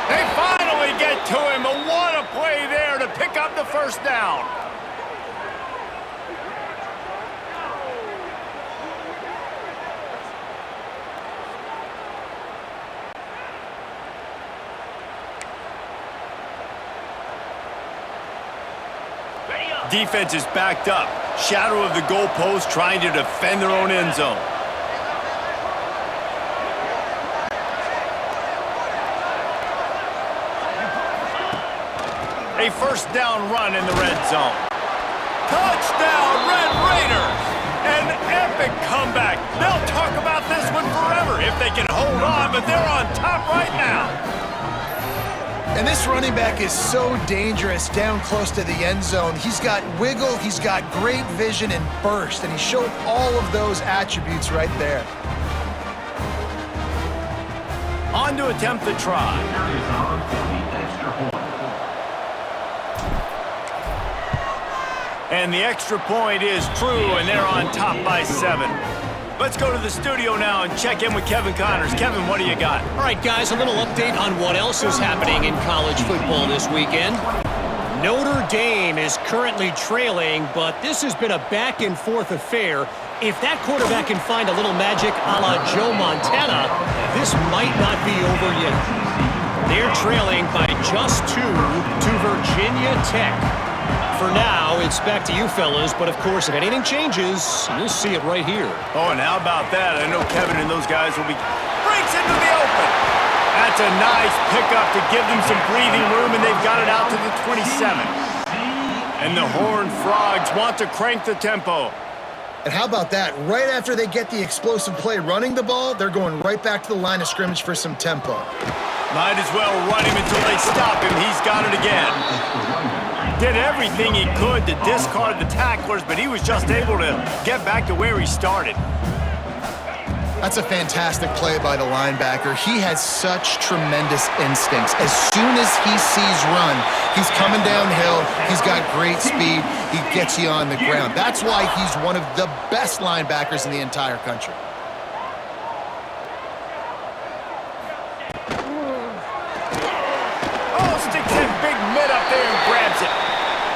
They finally get to him, but what a play there to pick up the first down. Defense is backed up. Shadow of the goalpost, trying to defend their own end zone. A first down run in the red zone. Touchdown, Red Raiders! An epic comeback. They'll talk about this one forever if they can hold on, but they're on top right now. And this running back is so dangerous down close to the end zone. He's got wiggle, he's got great vision and burst, and he showed all of those attributes right there. On to attempt the try. And the extra point is true, and they're on top by 7. Let's go to the studio now and check in with Kevin Connors. Kevin, what do you got? All right, guys, a little update on what else is happening in college football this weekend. Notre Dame is currently trailing, but this has been a back-and-forth affair. If that quarterback can find a little magic a la Joe Montana, this might not be over yet. They're trailing by just 2 to Virginia Tech. For now, it's back to you fellas, but of course, if anything changes, you'll see it right here. Oh, and how about that? I know Kevin and those guys will be... Breaks into the open! That's a nice pickup to give them some breathing room, and they've got it out to the 27. And the Horned Frogs want to crank the tempo. And how about that? Right after they get the explosive play running the ball, they're going right back to the line of scrimmage for some tempo. Might as well run him until they stop him. He's got it again. Did everything he could to discard the tacklers, but he was just able to get back to where he started. That's a fantastic play by the linebacker. He has such tremendous instincts. As soon as he sees run, he's coming downhill. He's got great speed. He gets you on the ground. That's why he's one of the best linebackers in the entire country. Oh, sticks that big mid up there and grabs it.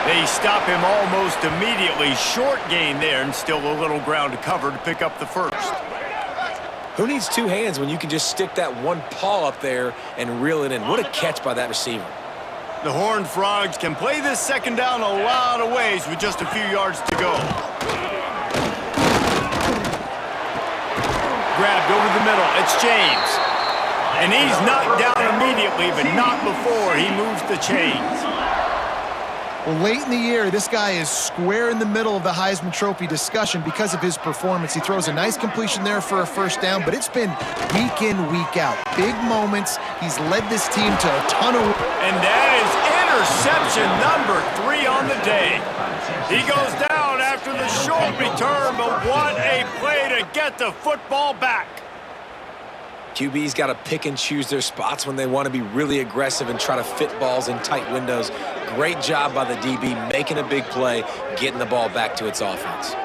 They stop him almost immediately. Short gain there, and still a little ground to cover to pick up the first. Who needs 2 hands when you can just stick that one paw up there and reel it in? What a catch by that receiver. The Horned Frogs can play this second down a lot of ways with just a few yards to go. Grabbed over the middle. It's James. And he's knocked down immediately, but not before he moves the chains. Well, late in the year, this guy is square in the middle of the Heisman Trophy discussion because of his performance. He throws a nice completion there for a first down, but it's been week in, week out. Big moments. He's led this team to a ton of... And that is interception number 3 on the day. He goes down after the short return, but what a play to get the football back. QB's got to pick and choose their spots when they want to be really aggressive and try to fit balls in tight windows. Great job by the DB making a big play, getting the ball back to its offense.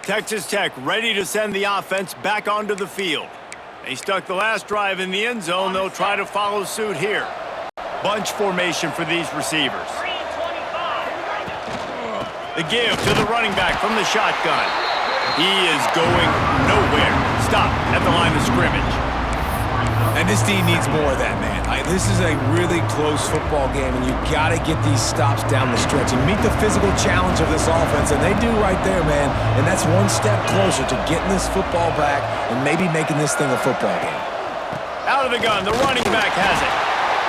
Texas Tech ready to send the offense back onto the field. They stuck the last drive in the end zone. They'll try to follow suit here. Bunch formation for these receivers. The give to the running back from the shotgun. He is going nowhere. Stop at the line of scrimmage. And this D needs more of that, man. This is a really close football game, and you got to get these stops down the stretch and meet the physical challenge of this offense, and they do right there, man. And that's one step closer to getting this football back and maybe making this thing a football game. Out of the gun, the running back has it.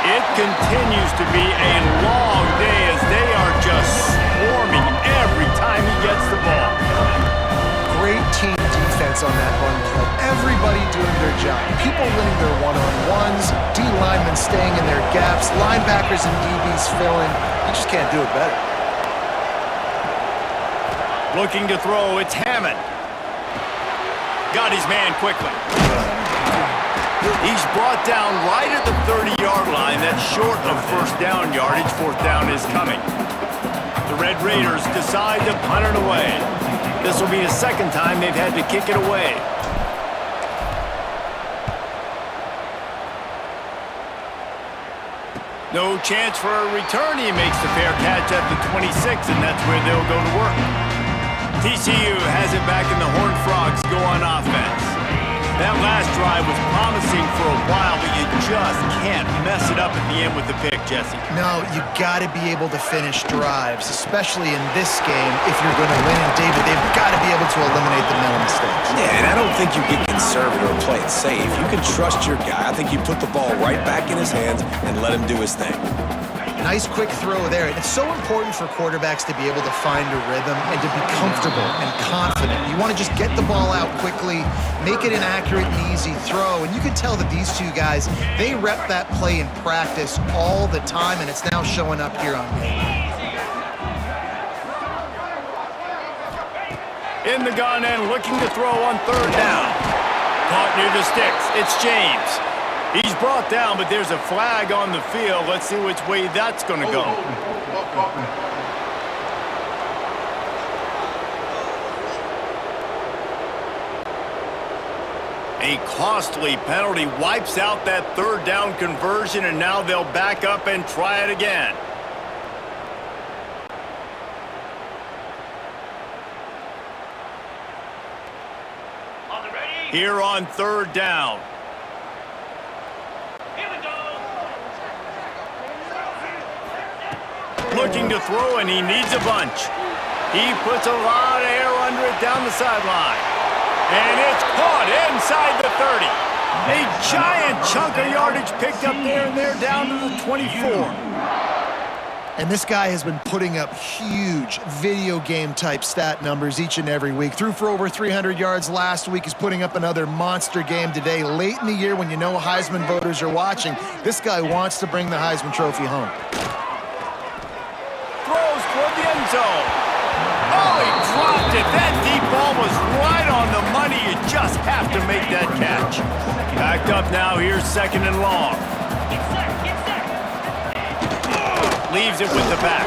It continues to be a long day as they are just swarming every time he gets the ball. Great team defense on that run play. Everybody doing their job. People winning their one-on-ones, D linemen staying in their gaps, linebackers and DBs filling. You just can't do it better. Looking to throw, it's Hammond. Got his man quickly. He's brought down right at the 30-yard line. That's short of first down yardage. Fourth down is coming. The Red Raiders decide to punt it away. This will be the second time they've had to kick it away. No chance for a return. He makes the fair catch at the 26, and that's where they'll go to work. TCU has it back, and the Horned Frogs go on offense. That last drive was promising for a while, but you just can't mess it up at the end with the pick, Jesse. No, you got to be able to finish drives, especially in this game if you're going to win. And David, they've got to be able to eliminate the mental mistakes. Yeah, and I don't think you get conservative or play it safe. You can trust your guy. I think you put the ball right back in his hands and let him do his thing. Nice quick throw there. And it's so important for quarterbacks to be able to find a rhythm and to be comfortable and confident. You want to just get the ball out quickly, make it an accurate and easy throw. And you can tell that these two guys, they rep that play in practice all the time, and it's now showing up here on game. In the gun and looking to throw on third down. Caught near the sticks. It's James. He's brought down, but there's a flag on the field. Let's see which way that's going to go. A costly penalty wipes out that third down conversion, and now they'll back up and try it again. Here on third down. Looking to throw, and he needs a bunch. He puts a lot of air under it down the sideline. And it's caught inside the 30. A giant chunk of yardage picked up there, and they're down to the 24. And this guy has been putting up huge video game type stat numbers each and every week. Threw for over 300 yards last week. He's putting up another monster game today. Late in the year when you know Heisman voters are watching, this guy wants to bring the Heisman Trophy home. Toward the end zone. Oh, he dropped it. That deep ball was right on the money. You just have to make that catch. Backed up now. Here's second and long. Leaves it with the back.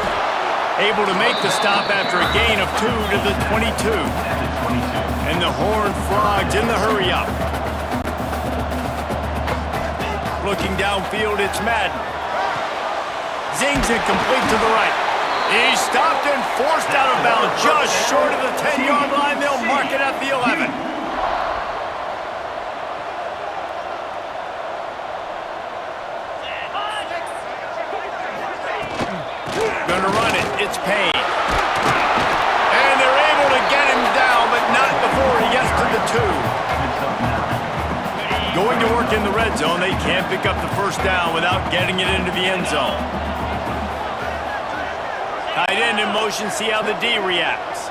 Able to make the stop after a gain of 2 to the 22. And the Horned Frogs in the hurry up. Looking downfield, it's Madden. Zings it complete to the right. He's stopped and forced out of bounds just short of the 10-yard line. They'll mark it at the 11. Gonna run it. It's Payne. And they're able to get him down, but not before he gets to the 2. Going to work in the red zone. They can't pick up the first down without getting it into the end zone. Tight end in motion, see how the D reacts.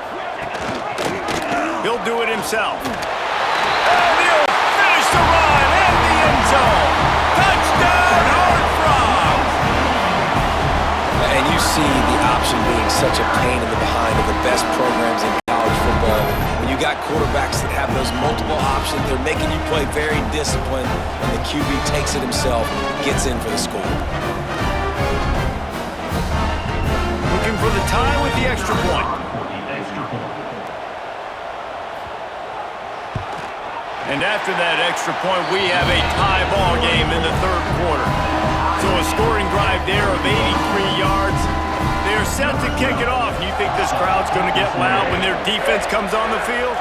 He'll do it himself. And he'll finish the run in the end zone. Touchdown, Horned Frogs! And you see the option being such a pain in the behind of the best programs in college football. When you got quarterbacks that have those multiple options, they're making you play very disciplined, and the QB takes it himself, gets in for the score. For the tie with the extra point. And after that extra point, we have a tie ball game in the third quarter. So a scoring drive there of 83 yards. They're set to kick it off. You think this crowd's going to get loud when their defense comes on the field?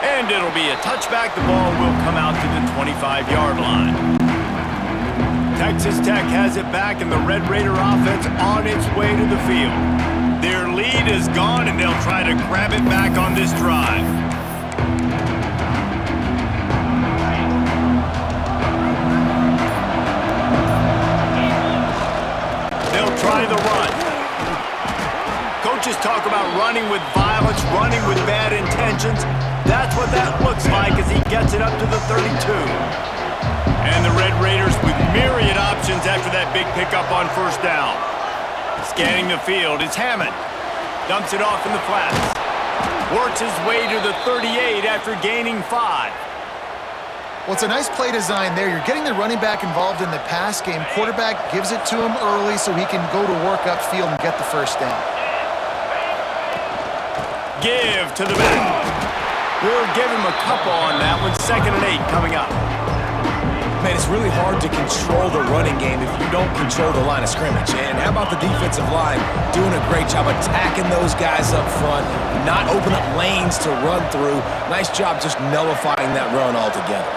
And it'll be a touchback. The ball will come out to the 25-yard line. Texas Tech has it back, and the Red Raider offense on its way to the field. Their lead is gone, and they'll try to grab it back on this drive. They'll try the run. Coaches talk about running with violence, running with bad intentions. That's what that looks like as he gets it up to the 32. And the Red Raiders with myriad options after that big pickup on first down. Scanning the field, it's Hammond. Dumps it off in the flats. Works his way to the 38 after gaining 5. Well, it's a nice play design there. You're getting the running back involved in the pass game. Quarterback gives it to him early so he can go to work upfield and get the first down. Give to the back. We'll give him a couple on that one. 2nd and 8 coming up. Man, it's really hard to control the running game if you don't control the line of scrimmage. And how about the defensive line doing a great job attacking those guys up front, not open up lanes to run through. Nice job just nullifying that run altogether.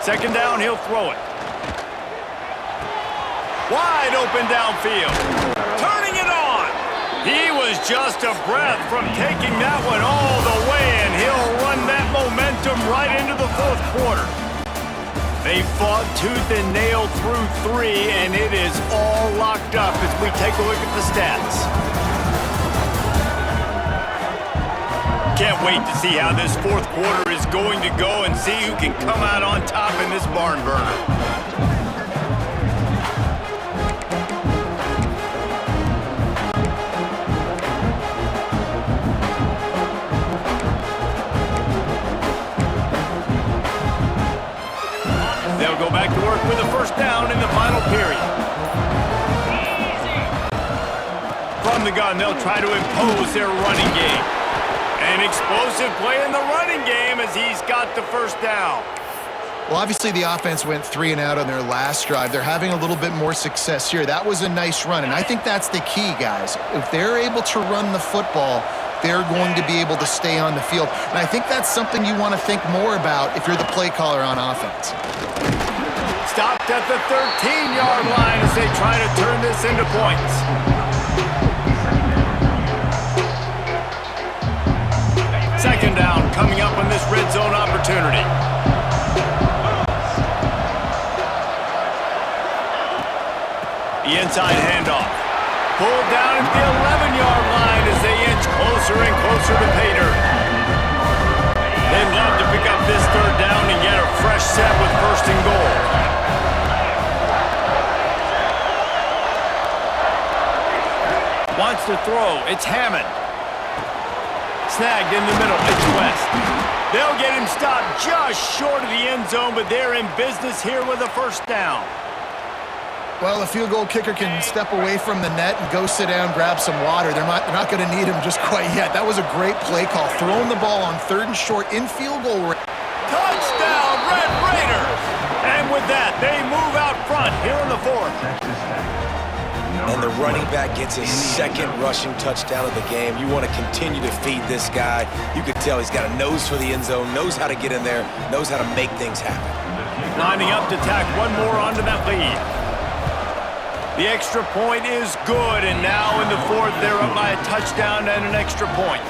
Second down, he'll throw it. Wide open downfield. Turning it on. He was just a breath from taking that one all the way, and he'll run that momentum right into the 4th quarter. They fought tooth and nail through 3, and it is all locked up as we take a look at the stats. Can't wait to see how this 4th quarter is going to go and see who can come out on top in this barn burner. They'll go back to work with a first down in the final period. From the gun, they'll try to impose their running game. An explosive play in the running game as he's got the first down. Well, obviously the offense went 3 and out on their last drive. They're having a little bit more success here. That was a nice run, and I think that's the key, guys. If they're able to run the football, they're going to be able to stay on the field. And I think that's something you want to think more about if you're the play caller on offense. Stopped at the 13-yard line as they try to turn this into points. Second down coming up on this red zone opportunity. The inside handoff. Pulled down at the 11-yard line as they inch closer and closer to pay dirt. They'd love to pick up this 3rd down and get a fresh set with 1st and goal. Wants to throw. It's Hammond. Snagged in the middle. It's West. They'll get him stopped just short of the end zone, but they're in business here with a first down. Well, a field goal kicker can step away from the net and go sit down, grab some water. They're not going to need him just quite yet. That was a great play call. Throwing the ball on 3rd and short in field goal range. Touchdown, Red Raiders! And with that, they move out front here in the 4th. And the running back gets his 2nd rushing touchdown of the game. You want to continue to feed this guy. You can tell he's got a nose for the end zone, knows how to get in there, knows how to make things happen. Lining up to tack one more onto that lead. The extra point is good, and now in the 4th, they're up by a touchdown and an extra point.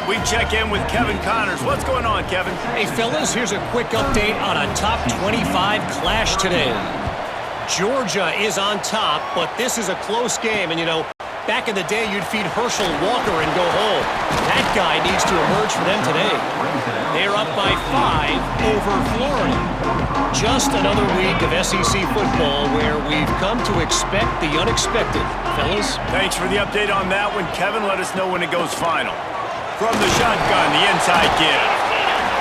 We check in with Kevin Connors. What's going on, Kevin? Hey, fellas, here's a quick update on a top 25 clash today. Georgia is on top, but this is a close game, and, you know, back in the day, you'd feed Herschel Walker and go home. That guy needs to emerge for them today. They're up by 5 over Florida. Just another week of SEC football where we've come to expect the unexpected. Fellas? Thanks for the update on that one, Kevin. Let us know when it goes final. From the shotgun, the inside give.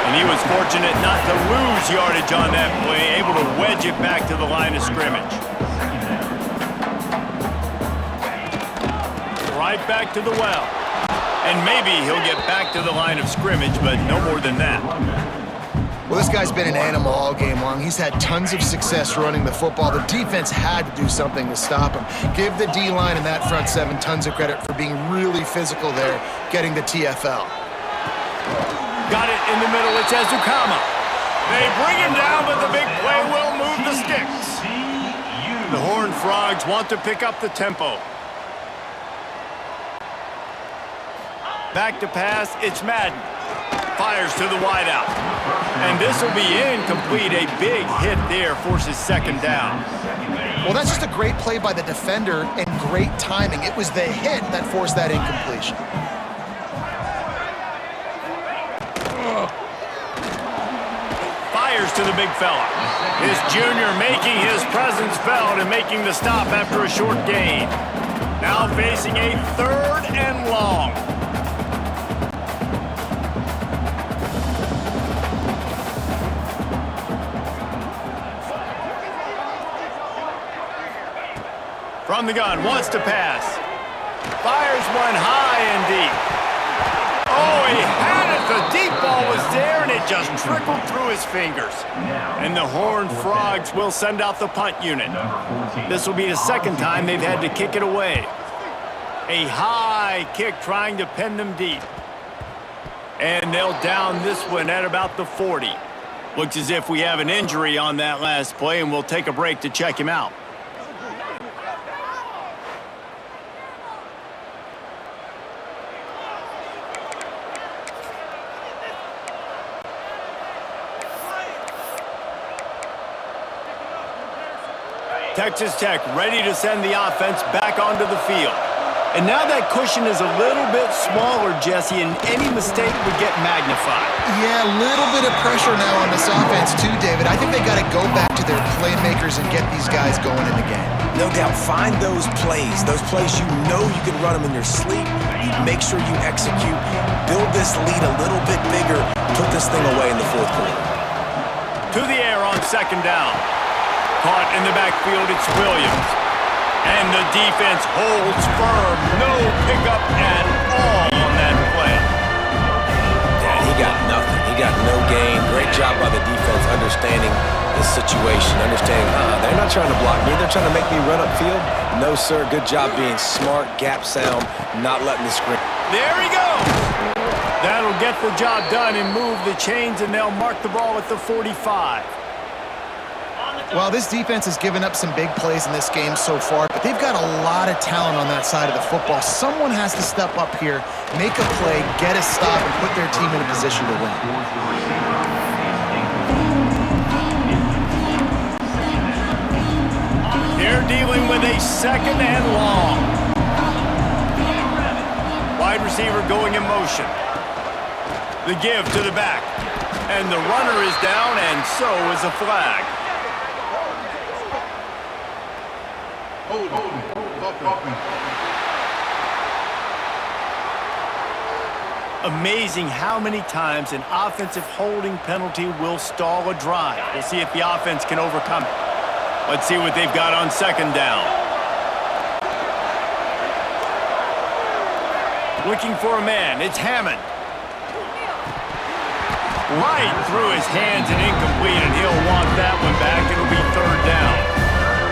And he was fortunate not to lose yardage on that play, able to wedge it back to the line of scrimmage. Right back to the well. And maybe he'll get back to the line of scrimmage, but no more than that. Well, this guy's been an animal all game long. He's had tons of success running the football. The defense had to do something to stop him. Give the D-line and that front seven tons of credit for being really physical there, getting the TFL. Got it in the middle. It's Ezukama. They bring him down, but the big play will move the sticks. The Horned Frogs want to pick up the tempo. Back to pass, it's Madden. Fires to the wideout. And this will be incomplete. A big hit there forces second down. Well, that's just a great play by the defender and great timing. It was the hit that forced that incompletion. Fires to the big fella. His junior making his presence felt and making the stop after a short gain. Now facing a 3rd and long. From the gun, wants to pass. Fires one high and deep. Oh, he had it. The deep ball was there, and it just trickled through his fingers. And the Horned Frogs will send out the punt unit. This will be the second time they've had to kick it away. A high kick trying to pin them deep. And they'll down this one at about the 40. Looks as if we have an injury on that last play, and we'll take a break to check him out. Texas Tech ready to send the offense back onto the field. And now that cushion is a little bit smaller, Jesse, and any mistake would get magnified. Yeah, a little bit of pressure now on this offense too, David. I think they got to go back to their playmakers and get these guys going in the game. No doubt, find those plays you know you can run them in your sleep. You make sure you execute, build this lead a little bit bigger, put this thing away in the 4th quarter. To the air on second down. Caught in the backfield, it's Williams. And the defense holds firm. No pickup at all on that play. Yeah, he got nothing. He got no gain. Great job by the defense understanding the situation, understanding, they're not trying to block me. They're trying to make me run upfield. No, sir. Good job being smart, gap sound, not letting the screen. There he goes. That'll get the job done and move the chains, and they'll mark the ball at the 45. Well, this defense has given up some big plays in this game so far, but they've got a lot of talent on that side of the football. Someone has to step up here, make a play, get a stop, and put their team in a position to win. They're dealing with a 2nd and long. Wide receiver going in motion. The give to the back. And the runner is down, and so is a flag. Amazing how many times an offensive holding penalty will stall a drive. We'll see if the offense can overcome it. Let's see what they've got on second down. Looking for a man. It's Hammond. Right through his hands and incomplete, and he'll want that one back. It'll be 3rd down.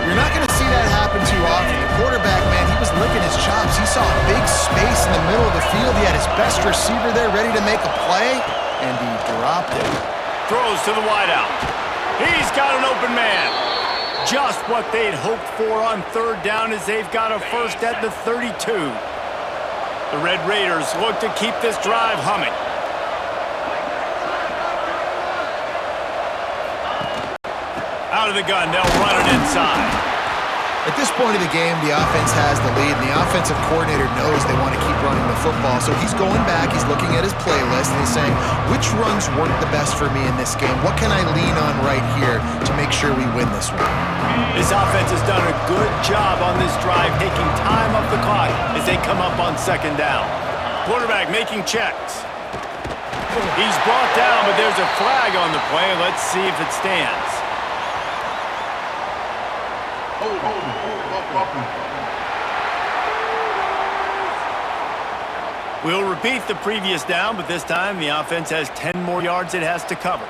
You're not going to see that happen too often. The quarterback, man, he was licking his chops. He saw a big space in the middle of the field. He had his best receiver there ready to make a play, and he dropped it. Throws to the wideout. He's got an open man. Just what they'd hoped for on 3rd down as they've got a first at the 32. The Red Raiders look to keep this drive humming. Out of the gun, they'll run it inside. At this point of the game, the offense has the lead, and the offensive coordinator knows they want to keep running the football. So he's going back, he's looking at his playlist, and he's saying, which runs work the best for me in this game? What can I lean on right here to make sure we win this one? This offense has done a good job on this drive, taking time off the clock as they come up on second down. Quarterback making checks. He's brought down, but there's a flag on the play. Let's see if it stands. We'll repeat the previous down, but this time the offense has 10 more yards it has to cover.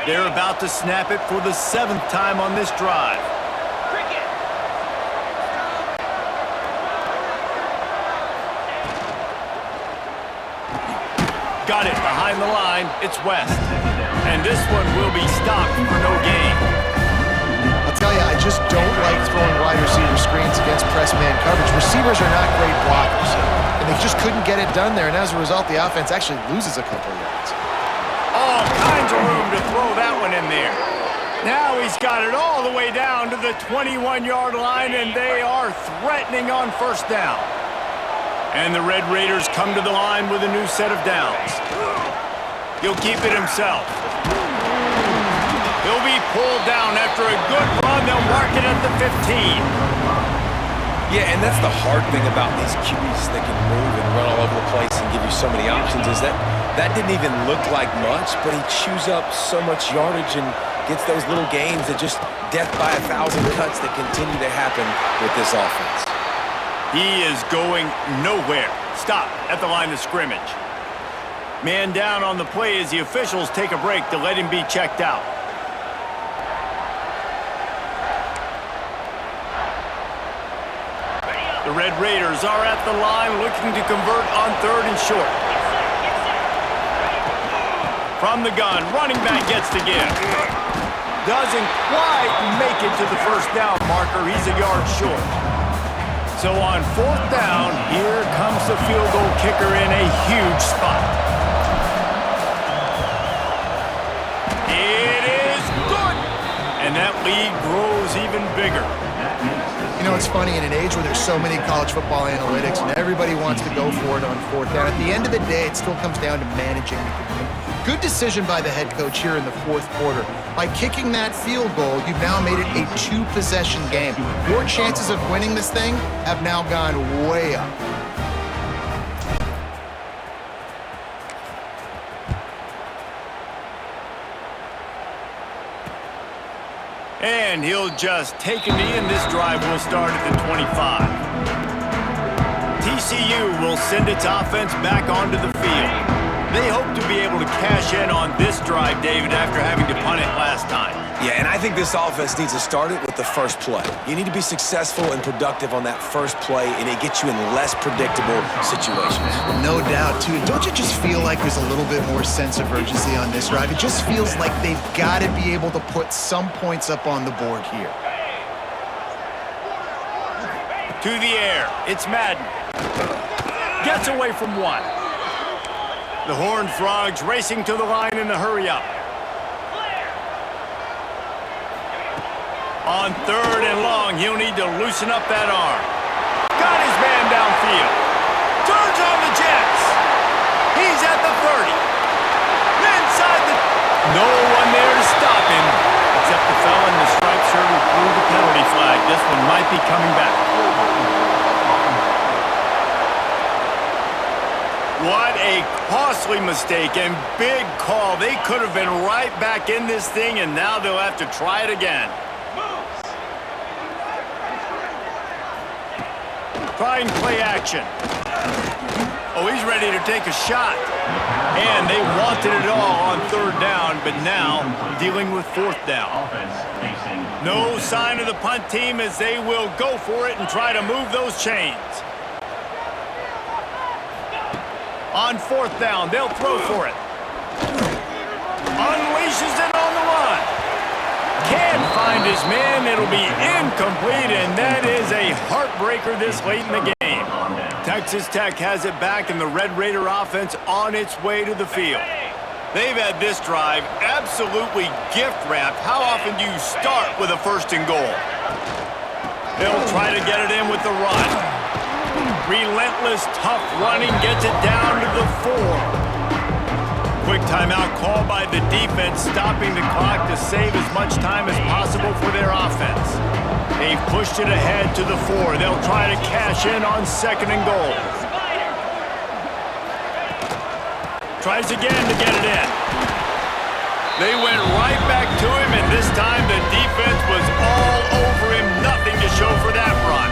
They're about to snap it for the 7th time on this drive. Got it behind the line. It's West. And this one will be stopped for no gain. I'll tell you, I just don't like throwing wide receiver screens against press man coverage. Receivers are not great blockers, and they just couldn't get it done there, and as a result, the offense actually loses a couple of yards. All kinds of room to throw that one in there. Now he's got it all the way down to the 21-yard line, and they are threatening on first down. And the Red Raiders come to the line with a new set of downs. He'll keep it himself. He'll be pulled down after a good run. They'll mark it at the 15. Yeah, and that's the hard thing about these QBs that can move and run all over the place and give you so many options is that didn't even look like much, but he chews up so much yardage and gets those little gains that just death by 1,000 cuts that continue to happen with this offense. He is going nowhere. Stop at the line of scrimmage. Man down on the play as the officials take a break to let him be checked out. The Red Raiders are at the line looking to convert on 3rd and short. From the gun, running back gets the give. Doesn't quite make it to the first down marker. He's a yard short. So on 4th down, here comes the field goal kicker in a huge spot. It is good! And that lead grows even bigger. You know, it's funny, in an age where there's so many college football analytics and everybody wants to go for it on 4th down, at the end of the day, it still comes down to managing the game. Good decision by the head coach here in the 4th quarter. By kicking that field goal, you've now made it a 2-possession game. Your chances of winning this thing have now gone way up. And he'll just take a knee, and this drive will start at the 25. TCU will send its offense back onto the field. They hope to be able to cash in on this drive, David, after having to punt it last time. Yeah, and I think this offense needs to start it with the first play. You need to be successful and productive on that first play, and it gets you in less predictable situations. No doubt, too. Don't you just feel like there's a little bit more sense of urgency on this drive? It just feels like they've got to be able to put some points up on the board here. To the air. It's Madden. Gets away from one. The Horned Frogs racing to the line in the hurry-up. On 3rd and long, he'll need to loosen up that arm. Got his man downfield. Turns on the Jets. He's at the 30. Inside the... No one there to stop him, except the fella in the striped shirt who threw the penalty flag. This one might be coming back. What a costly mistake and big call. They could have been right back in this thing, and now they'll have to try it again. Trying play action. Oh, he's ready to take a shot. And they wanted it all on 3rd down, but now dealing with 4th down. No sign of the punt team as they will go for it and try to move those chains. On 4th down, they'll throw for it. Unleashes it on the run. Can't find his man. It'll be incomplete, and that is a heartbreaker this late in the game. Texas Tech has it back, and the Red Raider offense on its way to the field. They've had this drive absolutely gift-wrapped. How often do you start with a 1st and goal? They'll try to get it in with the run. Relentless, tough running gets it down to the 4. Quick timeout called by the defense, stopping the clock to save as much time as possible for their offense. They've pushed it ahead to the 4. They'll try to cash in on 2nd and goal. Tries again to get it in. They went right back to him, and this time the defense was all over him. Nothing to show for that run.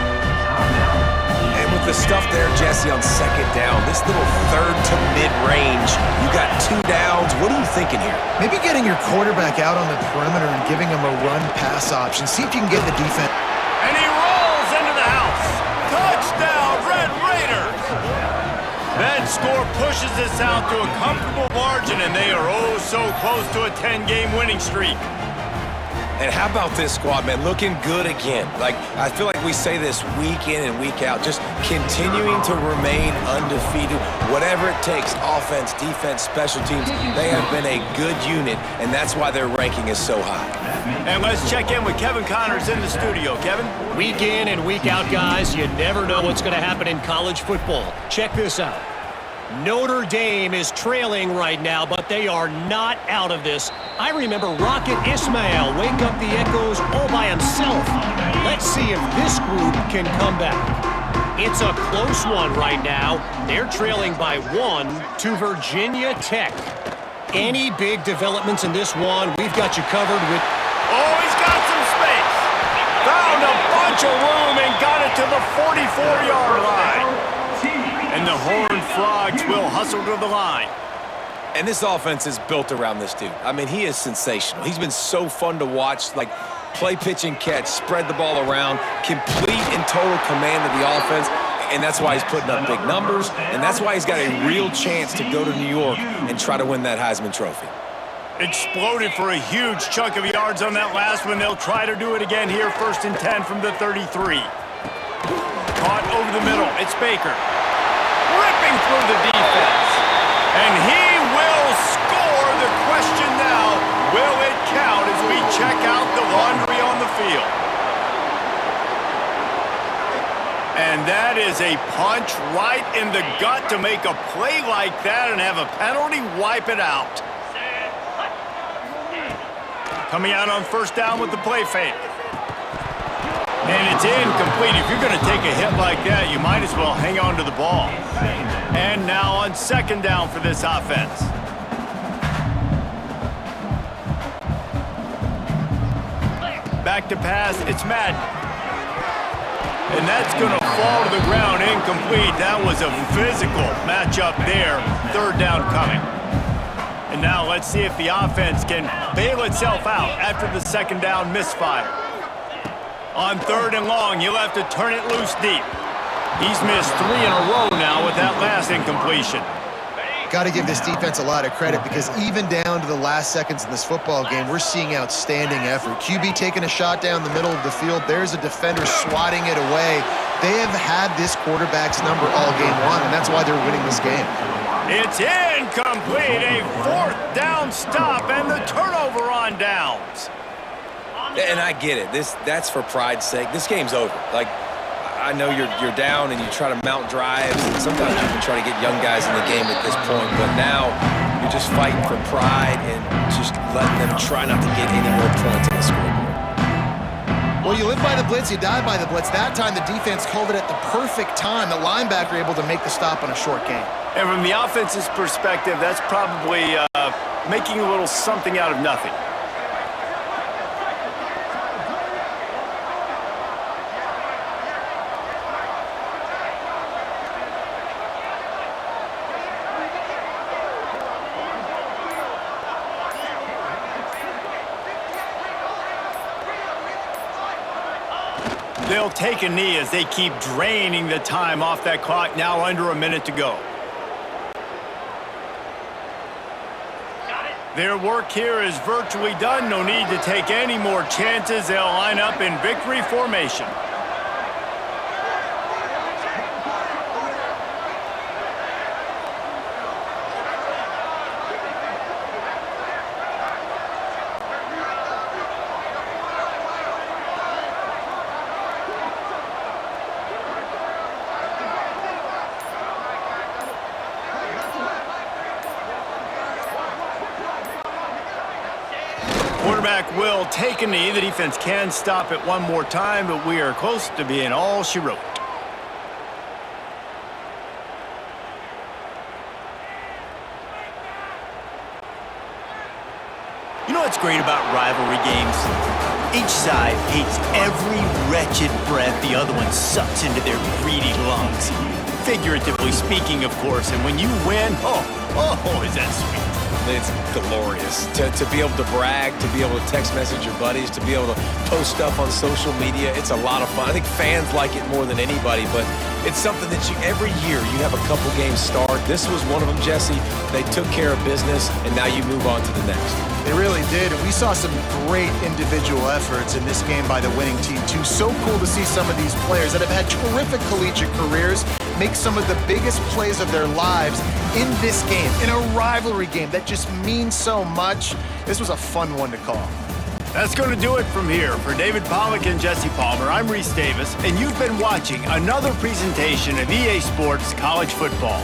And with With the stuff there, Jesse, on second down, this little third to mid-range, you got 2 downs. What are you thinking here? Maybe getting your quarterback out on the perimeter and giving him a run-pass option. See if you can get the defense. And he rolls into the house. Touchdown, Red Raiders! That score pushes us out to a comfortable margin, and they are oh so close to a 10-game winning streak. And how about this squad, man? Looking good again. Like, I feel like we say this week in and week out, just continuing to remain undefeated. Whatever it takes, offense, defense, special teams, they have been a good unit, and that's why their ranking is so high. And let's check in with Kevin Connors in the studio. Kevin? Week in and week out, guys, you never know what's going to happen in college football. Check this out. Notre Dame is trailing right now, but they are not out of this. I remember Rocket Ismail wake up the echoes all by himself. Let's see if this group can come back. It's a close one right now. They're trailing by 1 to Virginia Tech. Any big developments in this one, we've got you covered with... Oh, he's got some space. Found a bunch of room and got it to the 44-yard line. And the Horned Frogs will hustle to the line. And this offense is built around this dude. I mean, he is sensational. He's been so fun to watch, like play, pitch, and catch, spread the ball around, complete and total command of the offense, and that's why he's putting up big numbers, and that's why he's got a real chance to go to New York and try to win that Heisman Trophy. Exploded for a huge chunk of yards on that last one. They'll try to do it again here, 1st and 10 from the 33. Caught over the middle. It's Baker. Ripping through the defense. And he will score. The question now, will it count as we check out the laundry on the field? And that is a punch right in the gut to make a play like that and have a penalty wipe it out. Coming out on 1st down with the play fake. And it's incomplete. If you're going to take a hit like that, you might as well hang on to the ball. And now on 2nd down for this offense. Back to pass, it's Madden. And that's going to fall to the ground, incomplete. That was a physical matchup there. 3rd down coming. And now let's see if the offense can bail itself out after the 2nd down misfire. On 3rd and long, you'll have to turn it loose deep. He's missed 3 in a row now with that last incompletion. Got to give this defense a lot of credit because even down to the last seconds in this football game, we're seeing outstanding effort. QB taking a shot down the middle of the field. There's a defender swatting it away. They have had this quarterback's number all game long, and that's why they're winning this game. It's incomplete. A 4th down stop and the turnover on downs. And I get it. That's for pride's sake. This game's over. Like, I know you're down and you try to mount drives, and sometimes you can try to get young guys in the game at this point, but now you're just fighting for pride and just letting them try not to get any more points on the scoreboard. Well, you live by the blitz, you die by the blitz. That time the defense called it at the perfect time. The linebacker able to make the stop on a short gain. And from the offense's perspective, that's probably making a little something out of nothing. They'll take a knee as they keep draining the time off that clock, now under a minute to go. Their work here is virtually done. No need to take any more chances. They'll line up in victory formation. Quarterback will take a knee. The defense can stop it one more time, but we are close to being all she wrote. You know what's great about rivalry games? Each side hates every wretched breath the other one sucks into their greedy lungs. Figuratively speaking, of course, and when you win, oh, is that sweet. It's glorious to be able to brag, to be able to text message your buddies, to be able to post stuff on social media. It's a lot of fun. I think fans like it more than anybody, but it's something that every year you have a couple games start. This was one of them, Jesse. They took care of business, and now you move on to the next. They really did, and we saw some great individual efforts in this game by the winning team, too. So cool to see some of these players that have had terrific collegiate careers make some of the biggest plays of their lives in this game, in a rivalry game that just means so much. This was a fun one to call. That's going to do it from here. For David Pollack and Jesse Palmer, I'm Reese Davis, and you've been watching another presentation of EA Sports College Football.